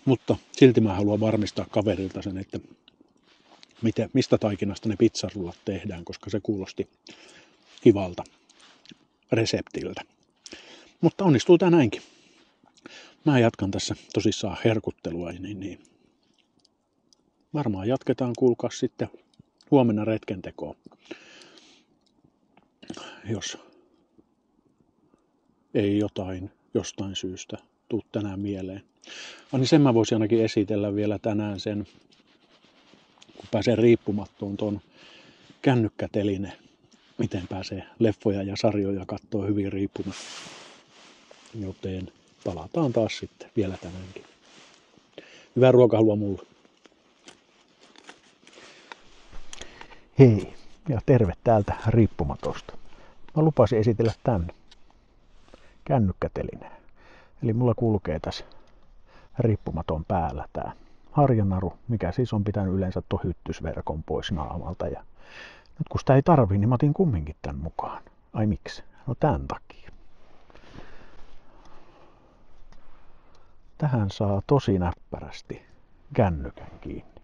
Mutta silti mä haluan varmistaa kaverilta sen, että mistä taikinasta ne pizzarullat tehdään, koska se kuulosti kivalta reseptiltä. Mutta onnistuu tää näinkin. Mä jatkan tässä tosissaan herkuttelua, niin varmaan jatketaan, kuulkaa sitten huomenna retkentekoon, jos ei jostain syystä tuu tänään mieleen. Niin sen mä voisin ainakin esitellä vielä tänään sen, kun pääsen riippumattoon ton kännykkäteline, miten pääsee leffoja ja sarjoja kattoo hyvin riippumatta. Joten palataan taas sitten vielä tänäänkin. Hyvää ruokahalua mulle. Hei ja terve täältä riippumatosta. Mä lupasin esitellä tän kännykkätelineen. Eli mulla kulkee tässä riippumaton päällä tää harjanaru, mikä siis on pitänyt yleensä tuon hyttysverkon pois naamalta. Ja nyt kun sitä ei tarvii, niin mä otin kumminkin tän mukaan. Ai miksi? No tän takia. Tähän saa tosi näppärästi kännykän kiinni.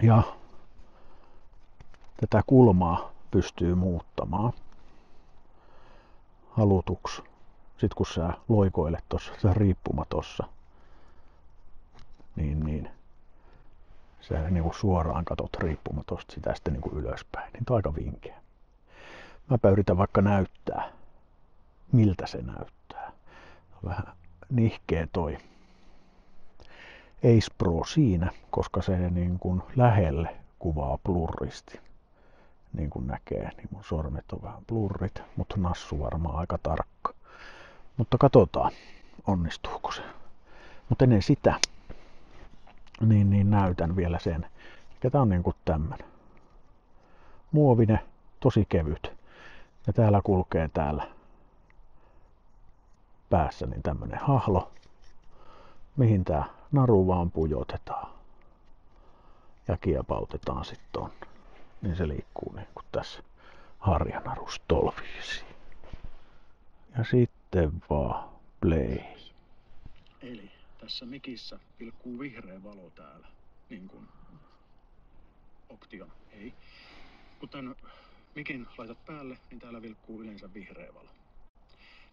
Ja tätä kulmaa pystyy muuttamaan halutuksi. Sitten kun sä loikoilet tuossa riippumatossa, niin sä niinku suoraan katot riippumatosta sitä sitten niinku ylöspäin. Niin tää on aika vinkeä. Mäpä yritän vaikka näyttää, miltä se näyttää. Vähän nihkeä toi Ace Pro siinä, koska se niin kuin lähelle kuvaa blurristi. Niin kuin näkee, niin mun sormet on vähän blurrit, mutta nassu varmaan aika tarkka. Mutta katsotaan, onnistuuko se. Mutta ennen sitä, niin näytän vielä sen. Tää on niin kuin tämmönen muovinen, tosi kevyt. Ja täällä kulkee täällä päässä niin tämmönen hahlo, mihin tää naru vaan pujotetaan ja kiepautetaan sitten tonne. Niin se liikkuu niin kuin tässä harjanarussa tolviisiin. Ja sitten vaan play. Eli tässä mikissä vilkkuu vihreä valo täällä, niin kuin Option, ei. Kun tän mikin laitat päälle, niin täällä vilkkuu yleensä vihreä valo.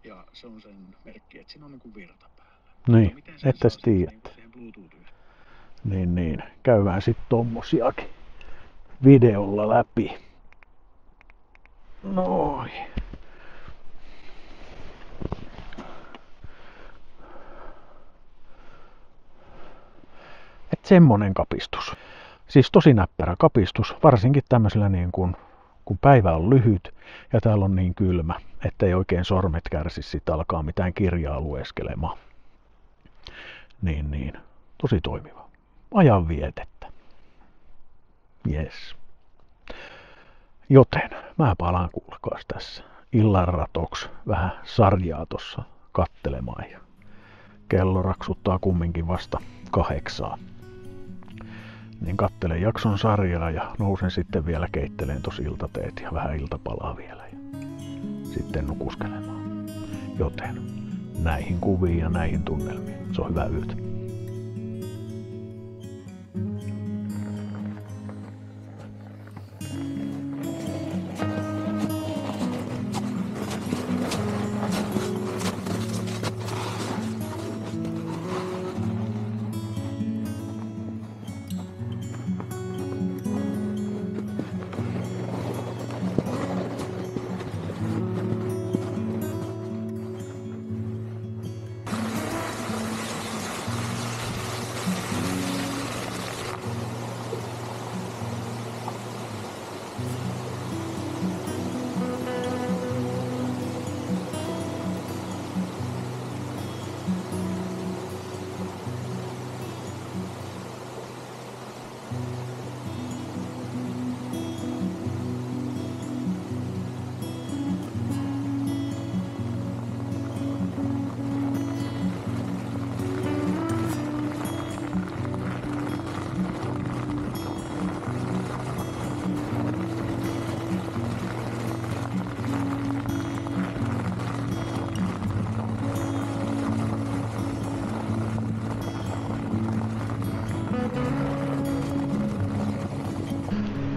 Ja se on sen merkki, että siinä on niin kuin virta päällä. Niin, ette tiedätte. Niin. Käydään sitten tommosiakin videolla läpi. Noin. Et semmonen kapistus. Siis tosi näppärä kapistus, varsinkin tämmöisellä niin kun päivä on lyhyt ja täällä on niin kylmä, ettei oikein sormet kärsi sit alkaa mitään kirjaa lueskelemaan. Niin. Tosi toimiva. Ajan vietettä. Jes. Joten mä palaan kuulkaas tässä illan ratoksi vähän sarjaa tossa kattelemaan. Ja kello raksuttaa kumminkin vasta 8. Niin kattelen jakson sarjaa ja nousen sitten vielä keitteleen tos iltateet ja vähän iltapalaa vielä. Ja sitten nukuskelemaan. Joten näihin kuviin ja näihin tunnelmiin. Se on hyvä yötä.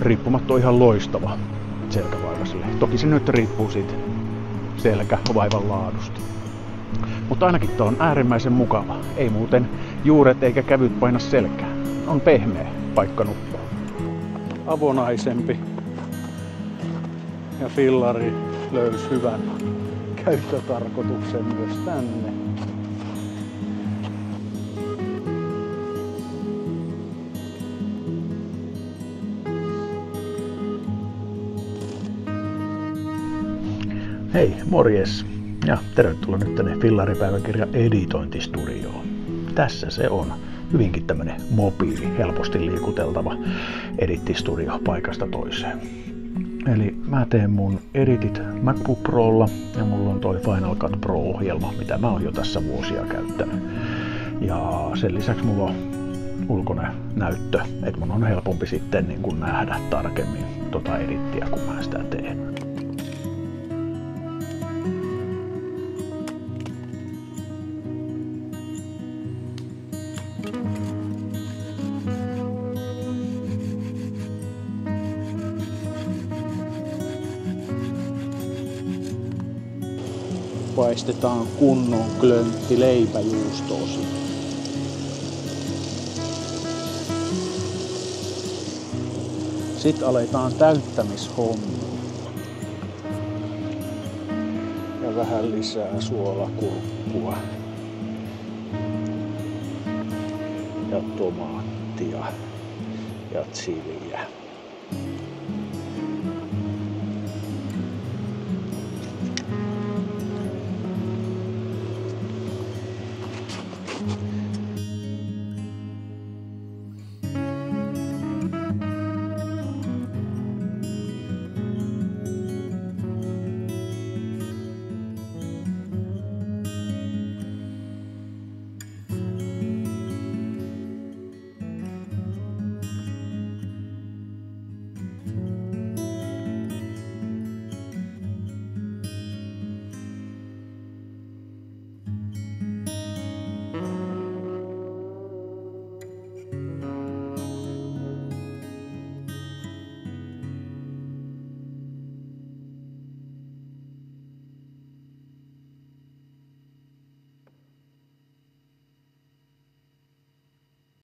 Riippumatta on ihan loistava selkävaivaiselle. Toki se nyt riippuu siitä selkävaivan laadusta. Mutta ainakin tää on äärimmäisen mukava. Ei muuten juuret eikä kävyt paina selkää. On pehmeä paikka nukkua. Avonaisempi. Ja fillari löysi hyvän käyttötarkoituksen myös tänne. Hei, morjes! Ja tervetuloa nyt tänne Fillaripäiväkirja editointistudioon. Tässä se on. Hyvinkin tämmönen mobiili, helposti liikuteltava edittistudio paikasta toiseen. Eli mä teen mun editit MacBook Prolla ja mulla on toi Final Cut Pro-ohjelma, mitä mä oon jo tässä vuosia käyttänyt. Ja sen lisäksi mulla on ulkoinen näyttö, että mun on helpompi sitten niin kun nähdä tarkemmin tota edittiä, kun mä sitä teen. Paistetaan kunnon klöntti leipäjuustoosi. Sitten aletaan täyttämishommia. Ja vähän lisää suolakurkkua. Ja tomaattia. Ja chiliä.